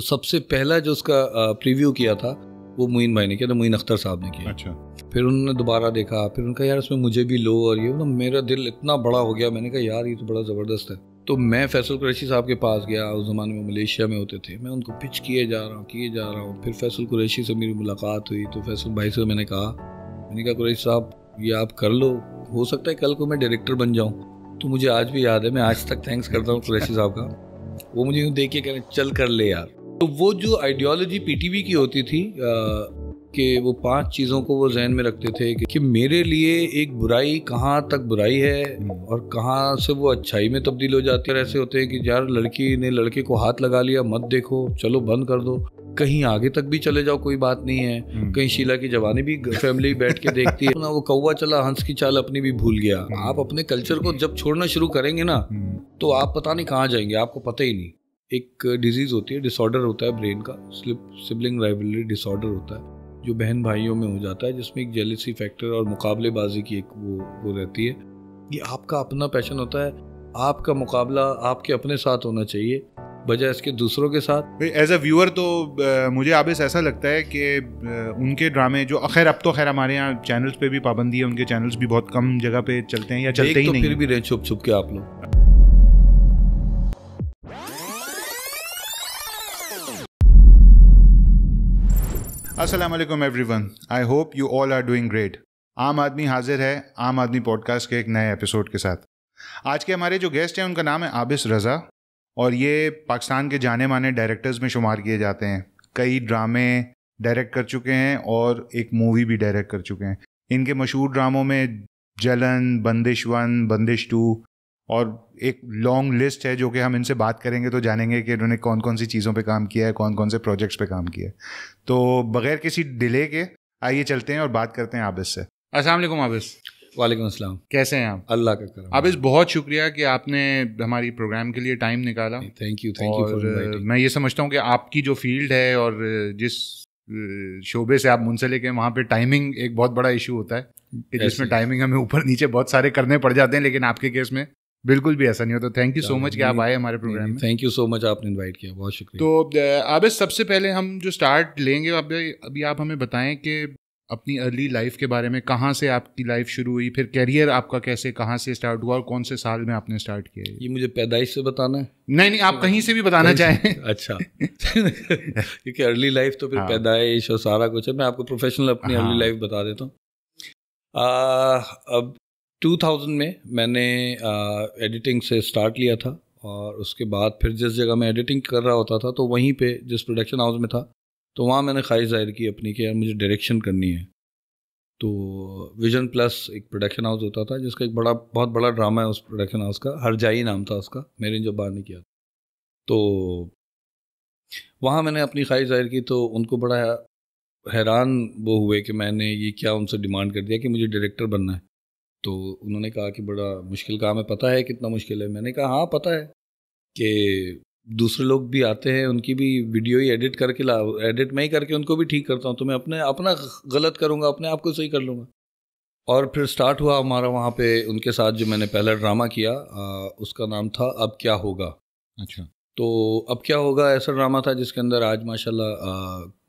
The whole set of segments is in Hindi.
सबसे पहला जो उसका प्रीव्यू किया था वो मोइन भाई ने किया था, मोइन अख्तर साहब ने किया। अच्छा। फिर उन्होंने दोबारा देखा, फिर उनका यार इसमें मुझे भी लो, और ये ना मेरा दिल इतना बड़ा हो गया, मैंने कहा यार ये तो बड़ा ज़बरदस्त है। तो मैं फैसल कुरैशी साहब के पास गया, उस ज़माने में मलेशिया में होते थे, मैं उनको पिच किए जा रहा हूँ। फिर फैसल कुरैशी से मेरी मुलाकात हुई, तो फैसल भाई से मैंने कहा कुरैशी साहब ये आप कर लो, हो सकता है कल को मैं डायरेक्टर बन जाऊँ। तो मुझे आज भी याद है, मैं आज तक थैंक्स करता हूँ कुरैशी साहब का, वो मुझे यूँ देख के कह रहे चल कर ले यार। तो वो जो आइडियोलॉजी पीटीवी की होती थी कि वो 5 चीज़ों को वो जहन में रखते थे कि मेरे लिए एक बुराई कहाँ तक बुराई है और कहाँ से वो अच्छाई में तब्दील हो जाती है। ऐसे होते हैं कि यार लड़की ने लड़के को हाथ लगा लिया, मत देखो, चलो बंद कर दो, कहीं आगे तक भी चले जाओ, कोई बात नहीं है। कहीं शीला की जवानी भी फैमिली बैठ के देखती है ना, वो कौवा चला हंस की चाल अपनी भी भूल गया। आप अपने कल्चर को जब छोड़ना शुरू करेंगे ना तो आप पता नहीं कहाँ जाएंगे, आपको पता ही नहीं। एक डिजीज़ होती है, डिसऑर्डर होता है ब्रेन का, सिबलिंग राइवलरी डिसऑर्डर होता है, जो बहन भाइयों में हो जाता है, जिसमें एक जेलसी फैक्टर और मुकाबलेबाजी की एक वो रहती है। ये आपका अपना पैशन होता है, आपका मुकाबला आपके अपने साथ होना चाहिए बजाय इसके दूसरों के साथ। एज अ व्यूअर तो मुझे आबिस ऐसा लगता है कि उनके ड्रामे जो खैर अब तो खैर हमारे यहाँ चैनल्स पे भी पाबंदी है, उनके चैनल्स भी बहुत कम जगह पे चलते हैं या चलते ही नहीं, फिर भी रहे छुप छुप के आप लोग। अस्सलाम वालेकुम everyone, I hope you all are doing great. आम आदमी हाजिर है आम आदमी पॉडकास्ट के एक नए एपिसोड के साथ। आज के हमारे जो गेस्ट हैं उनका नाम है आबिस रज़ा और ये पाकिस्तान के जाने माने डायरेक्टर्स में शुमार किए जाते हैं। कई ड्रामे डायरेक्ट कर चुके हैं और एक मूवी भी डायरेक्ट कर चुके हैं। इनके मशहूर ड्रामों में जलन, बंदिश 1, बंदिश 2 और एक लॉन्ग लिस्ट है जो कि हम इनसे बात करेंगे तो जानेंगे कि उन्होंने कौन कौन सी चीज़ों पे काम किया है, कौन कौन से प्रोजेक्ट्स पे काम किया है। तो बगैर किसी डिले के आइए चलते हैं और बात करते हैं आबिस से। अस्सलाम वालेकुम आबिस। वालेकुम अस्सलाम। कैसे हैं आप? अल्लाह का करम। आबिस बहुत शुक्रिया कि आपने हमारी प्रोग्राम के लिए टाइम निकाला। Thank you for inviting. मैं ये समझता हूँ कि आपकी जो फील्ड है और जिस शोबे से आप मुंसलिक हैं वहाँ पे टाइमिंग एक बहुत बड़ा इशू होता है कि जिसमें टाइमिंग हमें ऊपर नीचे बहुत सारे करने पड़ जाते हैं, लेकिन आपके केस में बिल्कुल भी ऐसा नहीं होता। थैंक यू सो मच कि आप आए हमारे प्रोग्राम में। थैंक यू सो मच, आपने इनवाइट किया, बहुत शुक्रिया। तो आबिस सबसे पहले हम जो स्टार्ट लेंगे, अभी आप हमें बताएं कि अपनी अर्ली लाइफ के बारे में, कहाँ से आपकी लाइफ शुरू हुई, फिर कैरियर आपका कैसे कहाँ से स्टार्ट हुआ और कौन से साल में आपने स्टार्ट किया? ये मुझे पैदाइश से बताना है? नहीं, आप कहीं से भी बताना चाहें। अच्छा क्योंकि अर्ली लाइफ तो फिर पैदाइश और सारा कुछ है। मैं आपको प्रोफेशनल अपनी अर्ली लाइफ बता देता हूँ। अब 2000 में मैंने एडिटिंग से स्टार्ट लिया था और उसके बाद फिर जिस जगह मैं एडिटिंग कर रहा होता था तो वहीं पे जिस प्रोडक्शन हाउस में था तो वहाँ मैंने ख्वाहिश जाहिर की अपनी कि यार मुझे डायरेक्शन करनी है। तो विजन प्लस एक प्रोडक्शन हाउस होता था जिसका एक बहुत बड़ा ड्रामा है उस प्रोडक्शन हाउस का, हरजाई नाम था उसका, मेरे जब बाहर नहीं किया। तो वहाँ मैंने अपनी ख्वाहिश जाहिर की तो उनको बड़ा हैरान वो हुए कि मैंने ये क्या उनसे डिमांड कर दिया कि मुझे डायरेक्टर बनना है। तो उन्होंने कहा कि बड़ा मुश्किल काम है, पता है कितना मुश्किल है? मैंने कहा हाँ पता है कि दूसरे लोग भी आते हैं, उनकी भी वीडियो ही एडिट मैं ही करके उनको भी ठीक करता हूँ, तो मैं अपना गलत करूँगा, अपने आप को सही कर लूँगा। और फिर स्टार्ट हुआ हमारा वहाँ पे उनके साथ जो मैंने पहला ड्रामा किया उसका नाम था अब क्या होगा। अच्छा। तो अब क्या होगा ऐसा ड्रामा था जिसके अंदर आज माशाल्लाह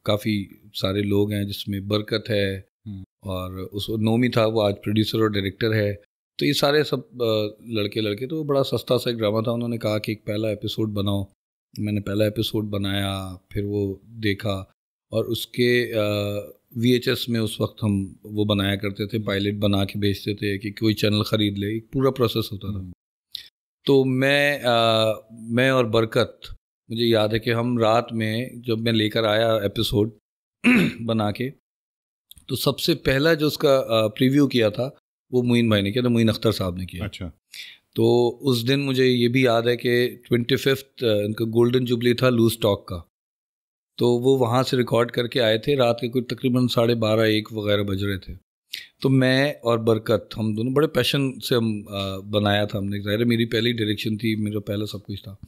काफ़ी सारे लोग हैं, जिसमें बरकत है और उस नोमी था, वो आज प्रोड्यूसर और डायरेक्टर है। तो ये सारे सब लड़के तो बड़ा सस्ता सा एक ड्रामा था। उन्होंने कहा कि एक पहला एपिसोड बनाओ। मैंने पहला एपिसोड बनाया, फिर वो देखा और उसके VHS में उस वक्त हम वो बनाया करते थे, पायलट बना के भेजते थे कि कोई चैनल ख़रीद ले, एक पूरा प्रोसेस होता था। तो मैं और बरकत, मुझे याद है कि हम रात में जब मैं लेकर आया एपिसोड बना के, तो सबसे पहला जो उसका प्रीव्यू किया था वो मोइन भाई ने किया था, मोइन अख्तर साहब ने किया। अच्छा। तो उस दिन मुझे ये भी याद है कि 25th इनका गोल्डन जुबली था लूज टॉक का, तो वो वहाँ से रिकॉर्ड करके आए थे। रात के कुछ तकरीबन 12:30-1 वगैरह बज रहे थे। तो मैं और बरकत हम दोनों बड़े पैशन से हम बनाया था हमने। ज़ाहिर है मेरी पहली डायरेक्शन थी, मेरा पहला सब कुछ था।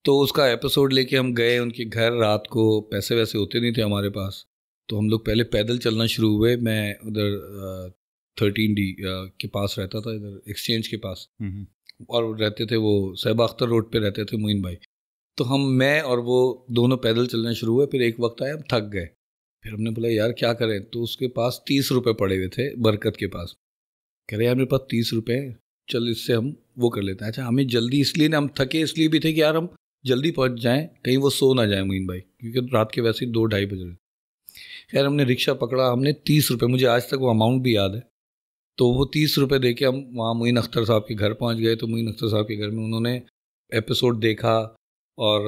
तो उसका एपिसोड लेके हम गए उनके घर। रात को पैसे वैसे होते नहीं थे हमारे पास, तो हम लोग पहले पैदल चलना शुरू हुए। मैं उधर 13D के पास रहता था, इधर एक्सचेंज के पास, और रहते थे वो सहबा अख्तर रोड पे रहते थे मोइन भाई। तो मैं और वो दोनों पैदल चलना शुरू हुए। फिर एक वक्त आया हम थक गए, फिर हमने बोला यार क्या करें, तो उसके पास 30 रुपये पड़े हुए थे बरकत के पास। कह रहे यार मेरे पास 30 रुपये हैं, चल इससे हम वो कर लेते हैं। अच्छा हमें जल्दी इसलिए ना, हम थके इसलिए भी थे कि यार हम जल्दी पहुंच जाएं, कहीं वो सो ना जाए मोइन भाई, क्योंकि रात के वैसे ही 2-2:30 बज रहे। खैर हमने रिक्शा पकड़ा, हमने 30 रुपये, मुझे आज तक वो अमाउंट भी याद है। तो वो 30 रुपये दे के हम वहाँ मोइन अख्तर साहब के घर पहुँच गए। तो मोइन अख्तर साहब के घर में उन्होंने एपिसोड देखा और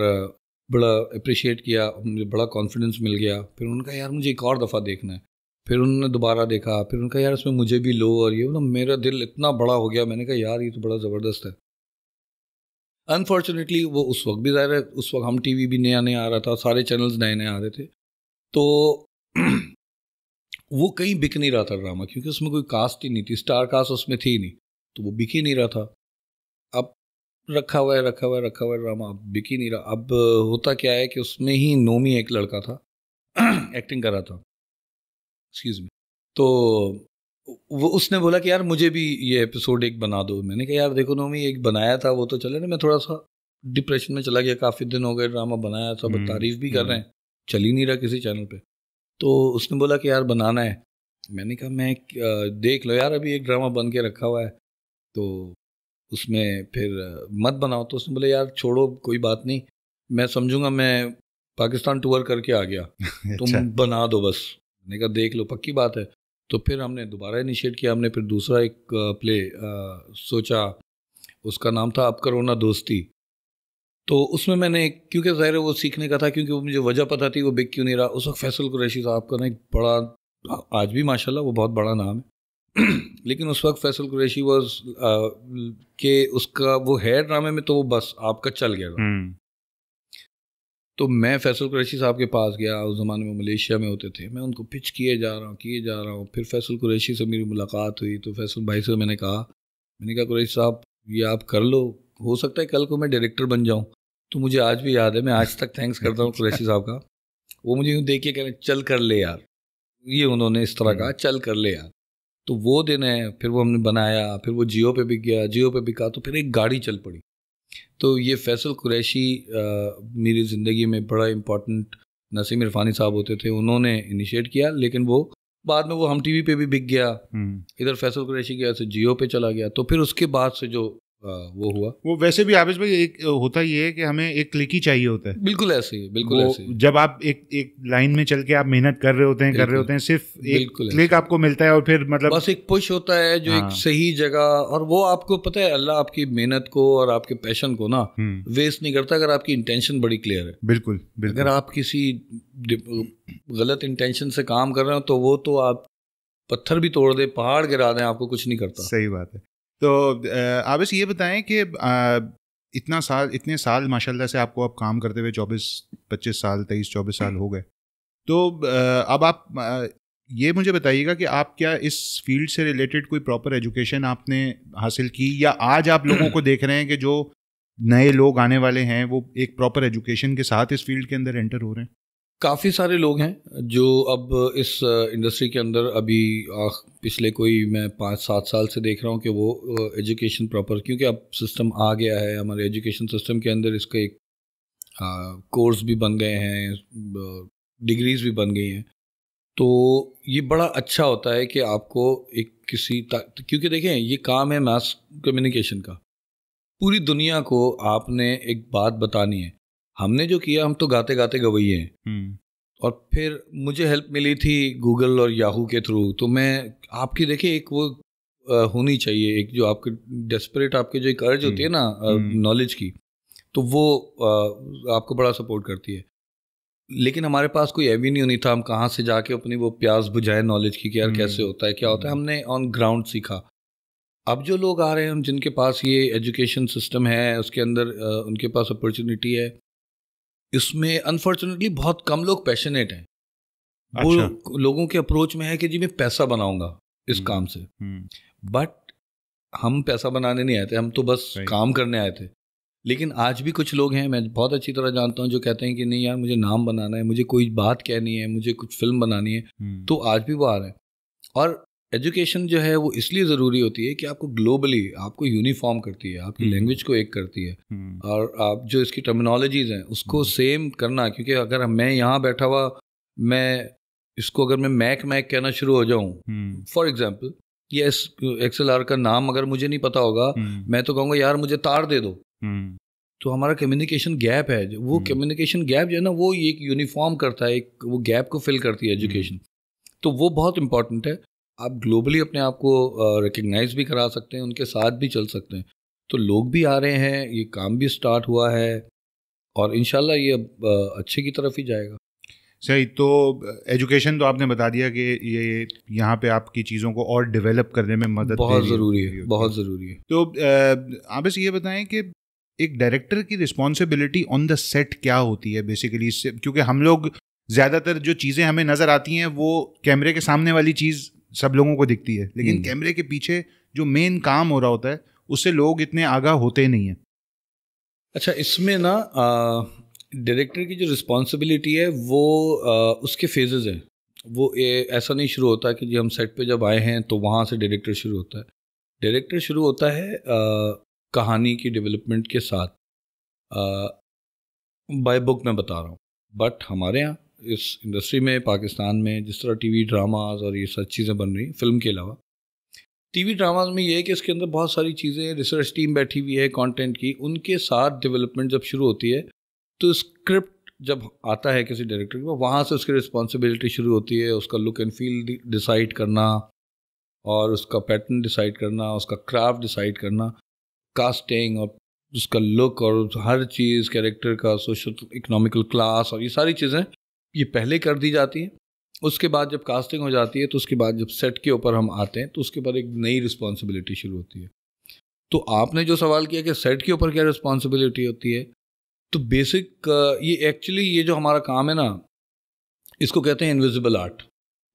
बड़ा अप्रिशिएट किया, मुझे बड़ा कॉन्फिडेंस मिल गया। फिर उनका यार मुझे एक और दफ़ा देखना है। फिर उन्होंने दोबारा देखा, फिर उनका यार इसमें मुझे भी लो, और ये ना मेरा दिल इतना बड़ा हो गया। मैंने कहा यार ये तो बड़ा ज़बरदस्त है। अनफॉर्चुनेटली वो उस वक्त भी ज़ाहिर है, उस वक्त हम टीवी भी नया नया आ रहा था, सारे चैनल्स नए नए आ रहे थे, तो वो कहीं बिक नहीं रहा था ड्रामा, क्योंकि उसमें कोई कास्ट ही नहीं थी, स्टार कास्ट उसमें थी नहीं, तो वो बिक ही नहीं रहा था। अब रखा हुआ है ड्रामा, अब बिक ही नहीं रहा। अब होता क्या है कि उसमें ही नोमी एक लड़का था एक्टिंग कर रहा था, एक्सक्यूज मी, तो वो उसने बोला कि यार मुझे भी ये एपिसोड एक बना दो। मैंने कहा यार देखो नोमी, एक बनाया था वो तो चले ना, मैं थोड़ा सा डिप्रेशन में चला गया, काफ़ी दिन हो गए ड्रामा बनाया, सब तारीफ भी कर रहे हैं, चल ही नहीं रहा किसी चैनल पे। तो उसने बोला कि यार बनाना है। मैंने कहा मैं देख लो यार, अभी एक ड्रामा बन के रखा हुआ है, तो उसमें फिर मत बनाओ। तो उसने बोला यार छोड़ो कोई बात नहीं, मैं समझूंगा, मैं पाकिस्तान टूर करके आ गया तुम बना दो बस। मैंने कहा देख लो, पक्की बात है। तो फिर हमने दोबारा इनिशिएट किया, हमने फिर दूसरा एक प्ले सोचा, उसका नाम था अब करो ना दोस्ती। तो उसमें मैंने, क्योंकि ज़ाहिर है वो सीखने का था, क्योंकि वो मुझे वजह पता थी वो बिक क्यों नहीं रहा। उस वक्त फैसल कुरैशी साहब का ना एक बड़ा, आज भी माशाल्लाह वो बहुत बड़ा नाम है लेकिन उस वक्त फैसल कुरैशी वॉज के उसका वो है ड्रामे में, तो वो बस आपका चल गया था। तो मैं फैसल कुरैशी साहब के पास गया, उस ज़माने में मलेशिया में होते थे, मैं उनको पिच किए जा रहा हूँ। फिर फैसल कुरैशी से मेरी मुलाकात हुई, तो फैसल भाई से मैंने कहा कुरैशी साहब ये आप कर लो, हो सकता है कल को मैं डायरेक्टर बन जाऊँ। तो मुझे आज भी याद है, मैं आज तक थैंक्स करता हूँ कुरैशी साहब का। वो मुझे यूँ देख के कह रहे चल कर ले यार, ये उन्होंने इस तरह कहा चल कर ले यार। तो वो दिन है, फिर वो हमने बनाया, फिर वो जियो पे बिक गया, जियो पे बिका तो फिर एक गाड़ी चल पड़ी। तो ये फैसल कुरैशी मेरी ज़िंदगी में बड़ा इम्पोर्टेंट, नसीम इरफानी साहब होते थे, उन्होंने इनिशिएट किया, लेकिन वो बाद में वो हम टीवी पे भी बिक गया। इधर फैसल कुरैशी गया से जियो पे चला गया। तो फिर उसके बाद से जो वो हुआ, वो वैसे भी आबिश भाई एक होता ये है कि हमें एक क्लिक ही चाहिए होता है। बिल्कुल ऐसे ही, बिल्कुल ऐसे ही। जब आप एक लाइन में चल के आप मेहनत कर रहे होते हैं सिर्फ एक क्लिक आपको मिलता है, और फिर मतलब बस एक पुश होता है जो एक सही जगह, और वो आपको पता है अल्लाह आपकी मेहनत को और आपके पैशन को ना वेस्ट नहीं करता, अगर आपकी इंटेंशन बड़ी क्लियर है। बिल्कुल। अगर आप किसी गलत इंटेंशन से काम कर रहे हो, तो वो तो आप पत्थर भी तोड़ दे, पहाड़ गिरा दें, आपको कुछ नहीं करता। सही बात है। तो आबिश ये बताएं कि इतने साल माशाल्लाह से आपको अब काम करते हुए 24-25 साल 23-24 साल हो गए, तो अब आप ये मुझे बताइएगा कि आप क्या इस फील्ड से रिलेटेड कोई प्रॉपर एजुकेशन आपने हासिल की, या आज आप लोगों को देख रहे हैं कि जो नए लोग आने वाले हैं वो एक प्रॉपर एजुकेशन के साथ इस फील्ड के अंदर एंटर हो रहे हैं? काफ़ी सारे लोग हैं जो अब इस इंडस्ट्री के अंदर अभी पिछले कोई मैं 5-7 साल से देख रहा हूँ कि वो एजुकेशन प्रॉपर, क्योंकि अब सिस्टम आ गया है हमारे एजुकेशन सिस्टम के अंदर, इसका एक कोर्स भी बन गए हैं, डिग्रीज भी बन गई हैं। तो ये बड़ा अच्छा होता है कि आपको एक क्योंकि देखें ये काम है मास कम्युनिकेशन का, पूरी दुनिया को आपने एक बात बतानी है। हमने जो किया, हम तो गाते गाते गवैये हैं। और फिर मुझे हेल्प मिली थी गूगल और याहू के थ्रू। तो मैं आपकी देखिए एक वो होनी चाहिए, एक जो आपके डेस्परेट आपके जो एक अर्ज होती है ना नॉलेज की, तो वो आपको बड़ा सपोर्ट करती है। लेकिन हमारे पास कोई एवेन्यू नहीं था, हम कहाँ से जाके अपनी वो प्यास बुझाए नॉलेज की कि यार कैसे होता है, क्या होता है। हमने ऑन ग्राउंड सीखा। अब जो लोग आ रहे हैं जिनके पास ये एजुकेशन सिस्टम है, उसके अंदर उनके पास अपॉर्चुनिटी है, इसमें अनफॉर्चुनेटली बहुत कम लोग पैशनेट हैं। वो लोगों के अप्रोच में है कि जी मैं पैसा बनाऊंगा इस काम से, बट हम पैसा बनाने नहीं आए थे, हम तो बस काम करने आए थे। लेकिन आज भी कुछ लोग हैं, मैं बहुत अच्छी तरह जानता हूं, जो कहते हैं कि नहीं यार मुझे नाम बनाना है, मुझे कोई बात कहनी है, मुझे कुछ फिल्म बनानी है, तो आज भी वो आ रहे हैं। और एजुकेशन जो है वो इसलिए ज़रूरी होती है कि आपको ग्लोबली आपको यूनिफॉर्म करती है, आपकी लैंग्वेज को एक करती है, और आप जो इसकी टर्मिनोलॉजीज़ हैं उसको सेम करना। क्योंकि अगर मैं यहाँ बैठा हुआ मैं इसको अगर मैं मैक कहना शुरू हो जाऊँ, फॉर एग्जांपल, ये XLR का नाम अगर मुझे नहीं पता होगा, मैं तो कहूँगा यार मुझे तार दे दो, तो हमारा कम्युनिकेशन गैप है। वो कम्युनिकेशन गैप जो है ना, वो एक यूनिफॉर्म करता है, एक वो गैप को फिल करती है एजुकेशन। तो वो बहुत इंपॉर्टेंट है। आप ग्लोबली अपने आप को रिकग्नाइज भी करा सकते हैं, उनके साथ भी चल सकते हैं। तो लोग भी आ रहे हैं, ये काम भी स्टार्ट हुआ है, और इंशाल्लाह ये अब अच्छे की तरफ ही जाएगा। सही। तो एजुकेशन तो आपने बता दिया कि ये यहाँ पे आपकी चीज़ों को और डेवलप करने में मदद बहुत ज़रूरी है, बहुत ज़रूरी है। तो आप बस ये बताएं कि एक डायरेक्टर की रिस्पॉन्सिबिलिटी ऑन द सेट क्या होती है बेसिकली, इससे, क्योंकि हम लोग ज़्यादातर जो चीज़ें हमें नज़र आती हैं वो कैमरे के सामने वाली चीज़ सब लोगों को दिखती है, लेकिन कैमरे के पीछे जो मेन काम हो रहा होता है उससे लोग इतने आगाह होते नहीं हैं। अच्छा, इसमें ना डायरेक्टर की जो रिस्पॉन्सिबिलिटी है वो उसके फेजेस हैं। वो ऐसा नहीं शुरू होता कि जी हम सेट पे जब आए हैं तो वहाँ से डायरेक्टर शुरू होता है। डायरेक्टर शुरू होता है कहानी की डेवलपमेंट के साथ। बाय बुक मैं बता रहा हूँ, बट हमारे यहाँ इस इंडस्ट्री में, पाकिस्तान में, जिस तरह टीवी ड्रामाज और ये सब चीज़ें बन रही, फिल्म के अलावा टीवी ड्रामाज में ये है कि इसके अंदर बहुत सारी चीज़ें, रिसर्च टीम बैठी हुई है कंटेंट की, उनके साथ डेवलपमेंट जब शुरू होती है तो स्क्रिप्ट जब आता है किसी डायरेक्टर के, वहाँ से उसकी रिस्पॉन्सिबिलिटी शुरू होती है। उसका लुक एंड फील डिसाइड करना, और उसका पैटर्न डिसाइड करना, उसका क्राफ्ट डिसाइड करना, कास्टिंग और उसका लुक और हर चीज़, कैरेक्टर का सोशल इकोनॉमिकल क्लास और ये सारी चीज़ें ये पहले कर दी जाती हैं। उसके बाद जब कास्टिंग हो जाती है तो उसके बाद जब सेट के ऊपर हम आते हैं तो उसके बाद एक नई रिस्पॉन्सिबिलिटी शुरू होती है। तो आपने जो सवाल किया कि सेट के ऊपर क्या रिस्पॉन्सिबिलिटी होती है, तो बेसिक ये एक्चुअली ये जो हमारा काम है ना, इसको कहते हैं इनविजिबल आर्ट।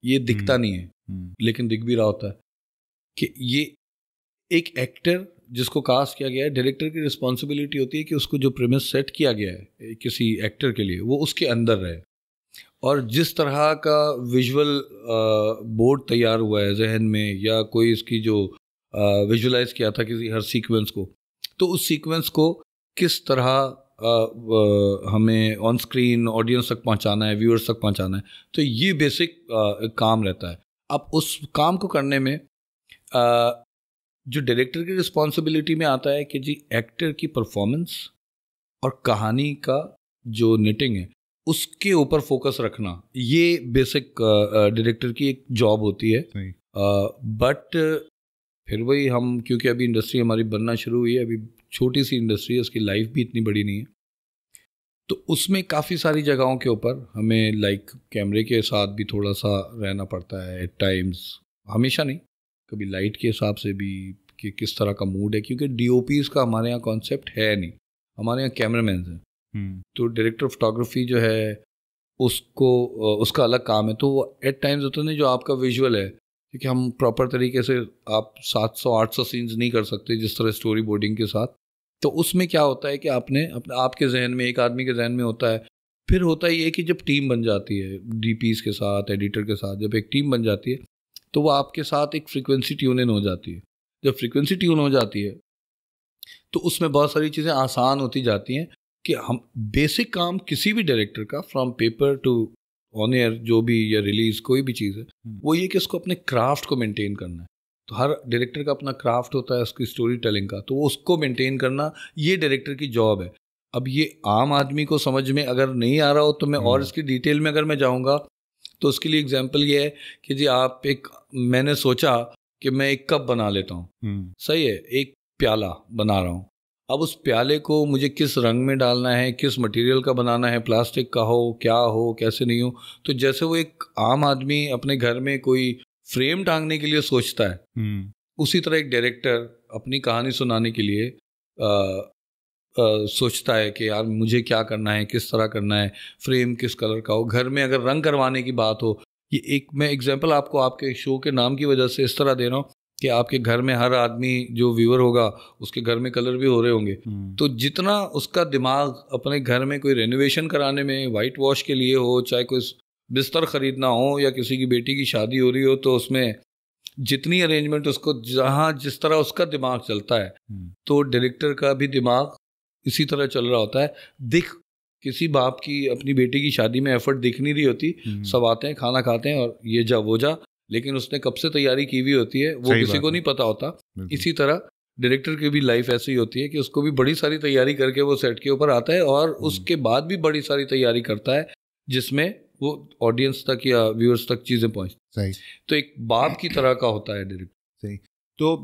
ये दिखता नहीं है लेकिन दिख भी रहा होता है कि ये एक एक्टर जिसको कास्ट किया गया है, डायरेक्टर की रिस्पॉन्सिबिलिटी होती है कि उसको जो प्रीमिस सेट किया गया है किसी एक्टर के लिए वो उसके अंदर रहे, और जिस तरह का विजुअल बोर्ड तैयार हुआ है जहन में, या कोई इसकी जो विजुलाइज किया था किसी हर सीक्वेंस को, तो उस सीक्वेंस को किस तरह हमें ऑन स्क्रीन ऑडियंस तक पहुंचाना है, व्यूअर्स तक पहुंचाना है। तो ये बेसिक काम रहता है। अब उस काम को करने में जो डायरेक्टर की रिस्पॉन्सिबिलिटी में आता है कि जी एक्टर की परफॉर्मेंस और कहानी का जो निटिंग है उसके ऊपर फोकस रखना, ये बेसिक डायरेक्टर की एक जॉब होती है। बट फिर वही हम, क्योंकि अभी इंडस्ट्री हमारी बनना शुरू हुई है, अभी छोटी सी इंडस्ट्री है, उसकी लाइफ भी इतनी बड़ी नहीं है, तो उसमें काफ़ी सारी जगहों के ऊपर हमें लाइक कैमरे के साथ भी थोड़ा सा रहना पड़ता है एट टाइम्स, हमेशा नहीं, कभी लाइट के हिसाब से भी कि किस तरह का मूड है, क्योंकि DOPs का हमारे यहाँ कॉन्सेप्ट है नहीं, हमारे यहाँ कैमरामैन हैं। तो डायरेक्टर फोटोग्राफी जो है उसको उसका अलग काम है। तो वो एट टाइम्स होता नहीं, जो आपका विजुअल है, क्योंकि हम प्रॉपर तरीके से आप 700-800 सीन्स नहीं कर सकते जिस तरह स्टोरी बोर्डिंग के साथ। तो उसमें क्या होता है कि आपने आपके जहन में, एक आदमी के जहन में होता है, फिर होता ही है कि जब टीम बन जाती है DPs के साथ, एडिटर के साथ, जब एक टीम बन जाती है तो वो आपके साथ एक फ्रीक्वेंसी ट्यून इन हो जाती है। जब फ्रीक्वेंसी ट्यून हो जाती है तो उसमें बहुत सारी चीज़ें आसान होती जाती हैं कि हम बेसिक काम किसी भी डायरेक्टर का, from paper two on air जो भी, या रिलीज कोई भी चीज़ है, वो ये कि उसको अपने क्राफ्ट को मेंटेन करना है। तो हर डायरेक्टर का अपना क्राफ्ट होता है उसकी स्टोरी टेलिंग का, तो वो उसको मेंटेन करना ये डायरेक्टर की जॉब है। अब ये आम आदमी को समझ में अगर नहीं आ रहा हो तो मैं और इसकी डिटेल में अगर मैं जाऊँगा तो उसके लिए एग्जाम्पल ये है कि जी आप मैंने सोचा कि मैं एक कप बना लेता हूँ, सही है, एक प्याला बना रहा हूँ। अब उस प्याले को मुझे किस रंग में डालना है, किस मटेरियल का बनाना है, प्लास्टिक का हो, क्या हो, कैसे नहीं हो। तो जैसे वो एक आम आदमी अपने घर में कोई फ्रेम टांगने के लिए सोचता है, उसी तरह एक डायरेक्टर अपनी कहानी सुनाने के लिए सोचता है कि यार मुझे क्या करना है, किस तरह करना है, फ्रेम किस कलर का हो, घर में अगर रंग करवाने की बात हो। ये एक मैं एग्जांपल आपको आपके शो के नाम की वजह से इस तरह दे रहा हूँ कि आपके घर में हर आदमी जो व्यूअर होगा उसके घर में कलर भी हो रहे होंगे। तो जितना उसका दिमाग अपने घर में कोई रेनोवेशन कराने में, वाइट वॉश के लिए हो, चाहे कोई बिस्तर खरीदना हो, या किसी की बेटी की शादी हो रही हो तो उसमें जितनी अरेंजमेंट उसको जहाँ जिस तरह उसका दिमाग चलता है तो डायरेक्टर का भी दिमाग इसी तरह चल रहा होता है। किसी बाप की अपनी बेटी की शादी में एफर्ट दिख नहीं रही होती, सब आते हैं खाना खाते हैं और ये जा वो जा, लेकिन उसने कब से तैयारी की हुई होती है वो किसी को नहीं पता होता। इसी तरह डायरेक्टर की भी लाइफ ऐसी ही होती है कि उसको भी बड़ी सारी तैयारी करके वो सेट के ऊपर आता है और उसके बाद भी बड़ी सारी तैयारी करता है जिसमें वो ऑडियंस तक या व्यूअर्स तक चीज़ें पहुँचती। सही। तो एक बाप की तरह का होता है डायरेक्टर। सही। तो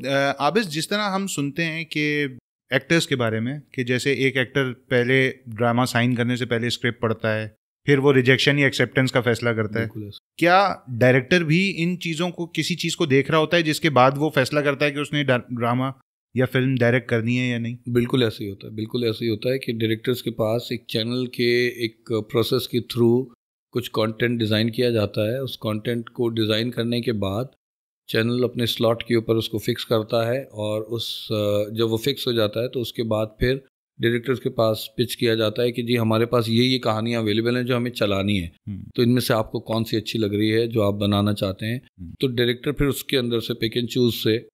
आबिस, जिस तरह हम सुनते हैं कि एक्टर्स के बारे में कि जैसे एक एक्टर पहले ड्रामा साइन करने से पहले स्क्रिप्ट पढ़ता है, फिर वो रिजेक्शन या एक्सेप्टेंस का फैसला करता है, क्या डायरेक्टर भी इन चीज़ों को, किसी चीज़ को देख रहा होता है जिसके बाद वो फैसला करता है कि उसने ड्रामा या फिल्म डायरेक्ट करनी है या नहीं? बिल्कुल ऐसे ही होता है, बिल्कुल ऐसे ही होता है कि डायरेक्टर्स के पास एक चैनल के एक प्रोसेस के थ्रू कुछ कंटेंट डिज़ाइन किया जाता है। उस कंटेंट को डिज़ाइन करने के बाद चैनल अपने स्लॉट के ऊपर उसको फिक्स करता है और जब वो फिक्स हो जाता है तो उसके बाद फिर डायरेक्टर्स के पास पिच किया जाता है कि जी हमारे पास ये कहानियाँ अवेलेबल हैं जो हमें चलानी है, तो इनमें से आपको कौन सी अच्छी लग रही है जो आप बनाना चाहते हैं। तो डायरेक्टर फिर उसके अंदर से पिक एंड चूज से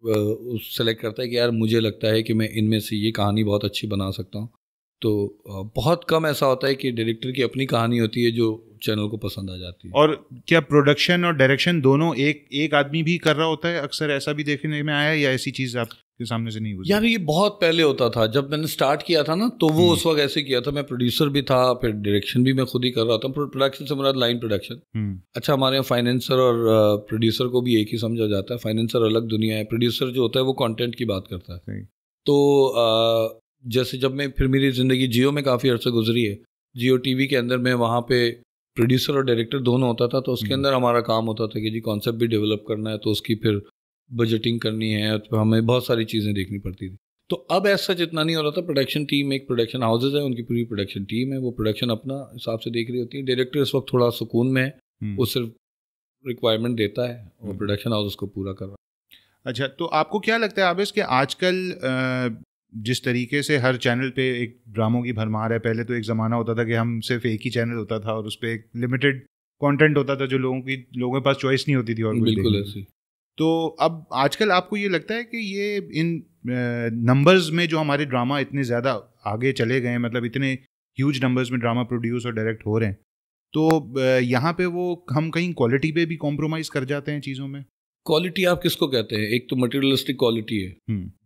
सेलेक्ट करता है कि यार मुझे लगता है कि मैं इनमें से ये कहानी बहुत अच्छी बना सकता हूँ। तो बहुत कम ऐसा होता है कि डायरेक्टर की अपनी कहानी होती है जो चैनल को पसंद आ जाती है। और क्या प्रोडक्शन और डायरेक्शन दोनों एक आदमी भी कर रहा होता है? अक्सर ऐसा भी देखने में आया, या ऐसी चीज़ आपके सामने से नहीं हुई? यार ये बहुत पहले होता था, जब मैंने स्टार्ट किया था ना तो वो उस वक्त ऐसे किया था। मैं प्रोड्यूसर भी था, फिर डायरेक्शन भी मैं खुद ही कर रहा था। प्रोडक्शन से मुराद लाइन प्रोडक्शन। अच्छा, हमारे यहाँ फाइनेंसर और प्रोड्यूसर को भी एक ही समझा जाता है। फाइनेंसर अलग दुनिया है, प्रोड्यूसर जो होता है वो कंटेंट की बात करता है। तो जैसे जब मैं फिर मेरी ज़िंदगी जियो में काफ़ी अर्से गुजरी है, जियो टीवी के अंदर मैं वहाँ पे प्रोड्यूसर और डायरेक्टर दोनों होता था। तो उसके अंदर हमारा काम होता था कि जी कॉन्सेप्ट भी डेवलप करना है, तो उसकी फिर बजटिंग करनी है, तो हमें बहुत सारी चीज़ें देखनी पड़ती थी। तो अब ऐसा जितना नहीं हो रहा था। प्रोडक्शन टीम, एक प्रोडक्शन हाउसेज है, उनकी पूरी प्रोडक्शन टीम है, वो प्रोडक्शन अपना हिसाब से देख रही होती है। डायरेक्टर इस वक्त थोड़ा सुकून में है, वो सिर्फ रिक्वायरमेंट देता है और प्रोडक्शन हाउस उसको पूरा कर रहा है। अच्छा, तो आपको क्या लगता है आबिस कि आजकल जिस तरीके से हर चैनल पे एक ड्रामों की भरमार है, पहले तो एक ज़माना होता था कि हम सिर्फ एक ही चैनल होता था और उस पर एक लिमिटेड कंटेंट होता था जो लोगों के पास चॉइस नहीं होती थी और बिल्कुल ऐसी। तो अब आजकल आपको ये लगता है कि ये इन नंबर्स में जो हमारे ड्रामा इतने ज़्यादा आगे चले गए हैं, मतलब इतने ह्यूज नंबर्स में ड्रामा प्रोड्यूस और डायरेक्ट हो रहे हैं, तो यहाँ पे वो हम कहीं क्वालिटी पे भी कॉम्प्रोमाइज़ कर जाते हैं चीज़ों में? क्वालिटी आप किसको कहते हैं? एक तो मटेरियलिस्टिक क्वालिटी है,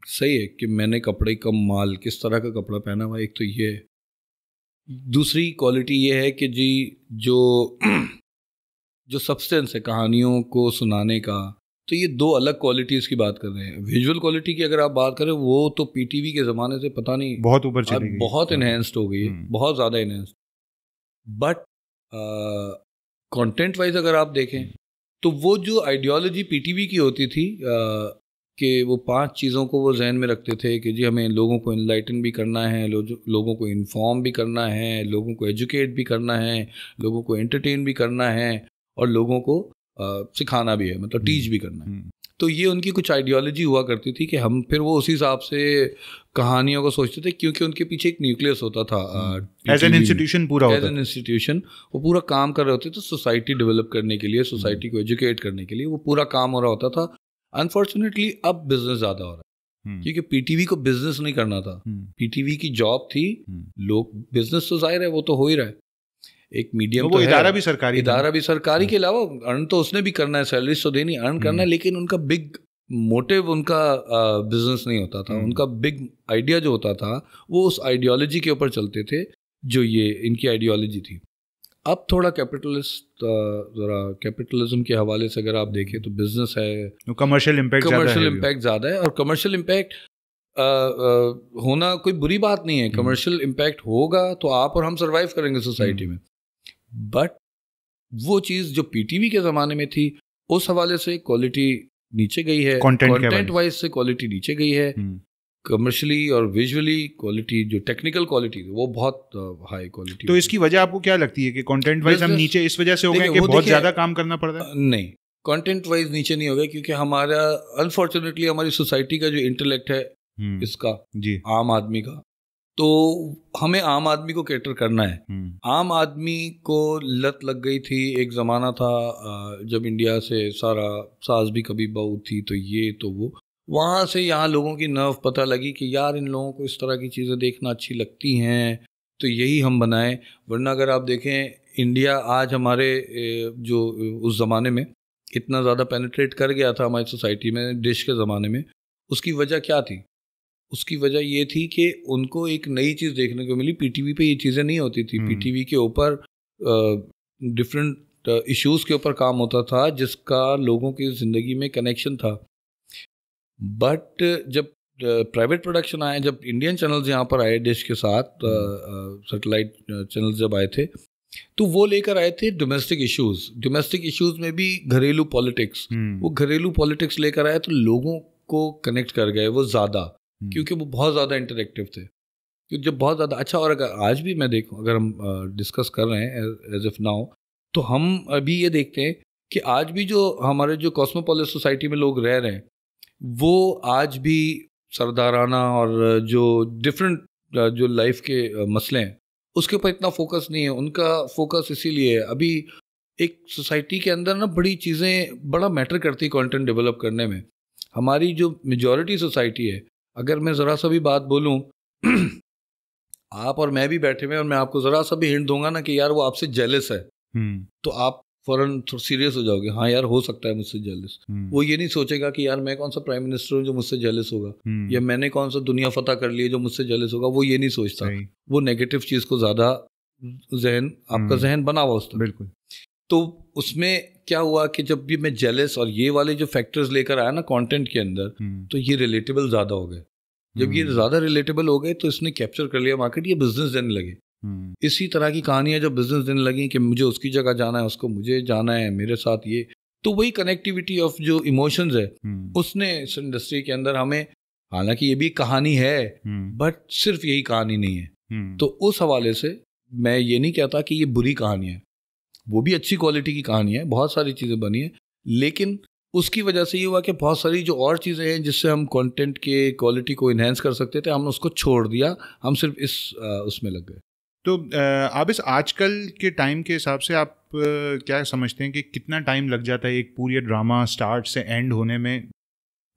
सही है कि मैंने कपड़े का माल किस तरह का कपड़ा पहना हुआ, एक तो ये है। दूसरी क्वालिटी ये है कि जी जो सब्सटेंस है कहानियों को सुनाने का, तो ये दो अलग क्वालिटीज़ की बात कर रहे हैं। विजुअल क्वालिटी की अगर आप बात करें, वो तो पीटीवी के ज़माने से पता नहीं बहुत ऊपर चली गई, बहुत इन्हेंस्ड हो गई है, बहुत ज़्यादा इन्हेंस्ड। बट कंटेंट वाइज अगर आप देखें तो वो जो आइडियोलॉजी पीटीवी की होती थी कि वो 5 चीज़ों को वो जहन में रखते थे कि जी हमें लोगों को इनलाइटन भी करना है, लोगों को इन्फॉर्म भी करना है, लोगों को एजुकेट भी करना है, लोगों को एंटरटेन भी करना है और लोगों को सिखाना भी है, मतलब टीच भी करना है। तो ये उनकी कुछ आइडियोलॉजी हुआ करती थी कि हम फिर वो उसी हिसाब से कहानियों को सोचते थे, क्योंकि उनके पीछे एक न्यूक्लियस होता था। एज एन इंस्टीट्यूशन पूरा होता था। एज एन इंस्टीट्यूशन वो पूरा काम कर रहे होते थे सोसाइटी डेवलप करने के लिए, सोसाइटी को एजुकेट करने के लिए, वो पूरा काम हो रहा होता था। अनफॉर्चुनेटली अब बिजनेस ज़्यादा हो रहा है, क्योंकि पीटीवी को बिजनेस नहीं करना था। पीटीवी की जॉब थी, लोग बिजनेस तो जाहिर है वो तो हो ही रहा है, एक मीडियम तो इदारा भी सरकारी के अलावा अर्न तो उसने भी करना है, सैलरी तो देनी, अर्न करना है, लेकिन उनका बिग मोटिव उनका बिजनेस नहीं होता था। उनका बिग आइडिया जो होता था वो उस आइडियोलॉजी के ऊपर चलते थे, जो ये इनकी आइडियोलॉजी थी। अब थोड़ा कैपिटलिज्म के हवाले से अगर आप देखें तो बिजनेस है, कमर्शियल इम्पैक्ट ज़्यादा है। और कमर्शियल इम्पैक्ट होना कोई बुरी बात नहीं है, कमर्शियल इम्पैक्ट होगा तो आप और हम सर्वाइव करेंगे सोसाइटी में। बट वो चीज़ जो पीटीवी के ज़माने में थी, उस हवाले से क्वालिटी नीचे गई है, कंटेंट वाइज से क्वालिटी नीचे गई है। कमर्शियली और विजुअली क्वालिटी, जो टेक्निकल क्वालिटी वो बहुत हाई क्वालिटी। तो इसकी वजह आपको क्या लगती है कि कंटेंट वाइज हम नीचे इस वजह से हो गए कि बहुत ज़्यादा काम करना पड़ रहा है? नहीं, कंटेंट वाइज नीचे नहीं हो गया, क्योंकि हमारा अनफॉर्चुनेटली हमारी सोसाइटी का जो इंटेलेक्ट है इसका, जी आम आदमी का, तो हमें आम आदमी को कैटर करना है। आम आदमी को लत लग गई थी। एक ज़माना था जब इंडिया से सारा सास भी कभी बहू थी, तो ये तो वो, वहाँ से यहाँ लोगों की नर्व पता लगी कि यार इन लोगों को इस तरह की चीज़ें देखना अच्छी लगती हैं, तो यही हम बनाएं। वरना अगर आप देखें, इंडिया आज हमारे जो उस ज़माने में इतना ज़्यादा पेनिट्रेट कर गया था हमारी सोसाइटी में डिश के ज़माने में, उसकी वजह क्या थी? उसकी वजह ये थी कि उनको एक नई चीज़ देखने को मिली। पीटीवी पे ये चीज़ें नहीं होती थी। पीटीवी के ऊपर डिफरेंट इश्यूज़ के ऊपर काम होता था जिसका लोगों की ज़िंदगी में कनेक्शन था। बट जब प्राइवेट प्रोडक्शन आए, जब इंडियन चैनल्स यहाँ पर आए डिश के साथ, सैटेलाइट चैनल्स जब आए थे, तो वो लेकर आए थे डोमेस्टिक इश्यूज़ में भी घरेलू पॉलिटिक्स। वो घरेलू पॉलिटिक्स लेकर आए तो लोगों को कनेक्ट कर गए वो ज़्यादा, क्योंकि वो बहुत ज़्यादा इंटरेक्टिव थे। क्योंकि जब बहुत ज़्यादा अच्छा, और अगर आज भी मैं देखूँ, अगर हम डिस्कस कर रहे हैं एज इफ नाउ, तो हम अभी ये देखते हैं कि आज भी जो हमारे जो कॉस्मोपोलिस सोसाइटी में लोग रह रहे हैं, वो आज भी सरदाराना और जो डिफरेंट जो लाइफ के मसले हैं उसके ऊपर इतना फोकस नहीं है। उनका फोकस इसीलिए है, अभी एक सोसाइटी के अंदर ना बड़ी चीज़ें बड़ा मैटर करती कंटेंट डेवलप करने में। हमारी जो मेजॉरिटी सोसाइटी है, अगर मैं ज़रा सा भी बात बोलूँ आप और मैं भी बैठे हुए हैं और मैं आपको ज़रा सा भी हिंट दूंगा ना कि यार वो आपसे जेलस है, तो आप फौरन सीरियस हो जाओगे। हाँ यार, हो सकता है मुझसे जेलस। वो ये नहीं सोचेगा कि यार मैं कौन सा प्राइम मिनिस्टर हूँ जो मुझसे जेलस होगा, या मैंने कौन सा दुनिया फतह कर लिया जो मुझसे जेलस होगा। वो ये नहीं सोचता। वो नेगेटिव चीज़ को ज़्यादा आपका जहन बना हुआ उसका। बिल्कुल। तो उसमें क्या हुआ कि जब भी मैं जेलस और ये वाले जो फैक्टर्स लेकर आया ना कंटेंट के अंदर, तो ये रिलेटेबल ज़्यादा हो गए। जब ये ज़्यादा रिलेटेबल हो गए तो इसने कैप्चर कर लिया मार्केट, ये बिजनेस देने लगे। इसी तरह की कहानियां जब बिजनेस देने लगी कि मुझे उसकी जगह जाना है, उसको मुझे जाना है, मेरे साथ ये, तो वही कनेक्टिविटी ऑफ जो इमोशंस है उसने इस इंडस्ट्री के अंदर हमें, हालांकि ये भी कहानी है बट सिर्फ यही कहानी नहीं है। तो उस हवाले से मैं ये नहीं कहता कि ये बुरी कहानी है, वो भी अच्छी क्वालिटी की कहानी है, बहुत सारी चीज़ें बनी है, लेकिन उसकी वजह से ये हुआ कि बहुत सारी जो और चीज़ें हैं जिससे हम कंटेंट के क्वालिटी को इन्हेंस कर सकते थे, हमने उसको छोड़ दिया, हम सिर्फ इस उसमें लग गए। तो आप इस आजकल के टाइम के हिसाब से आप क्या समझते हैं कि कितना टाइम लग जाता है एक पूरी ड्रामा स्टार्ट से एंड होने में,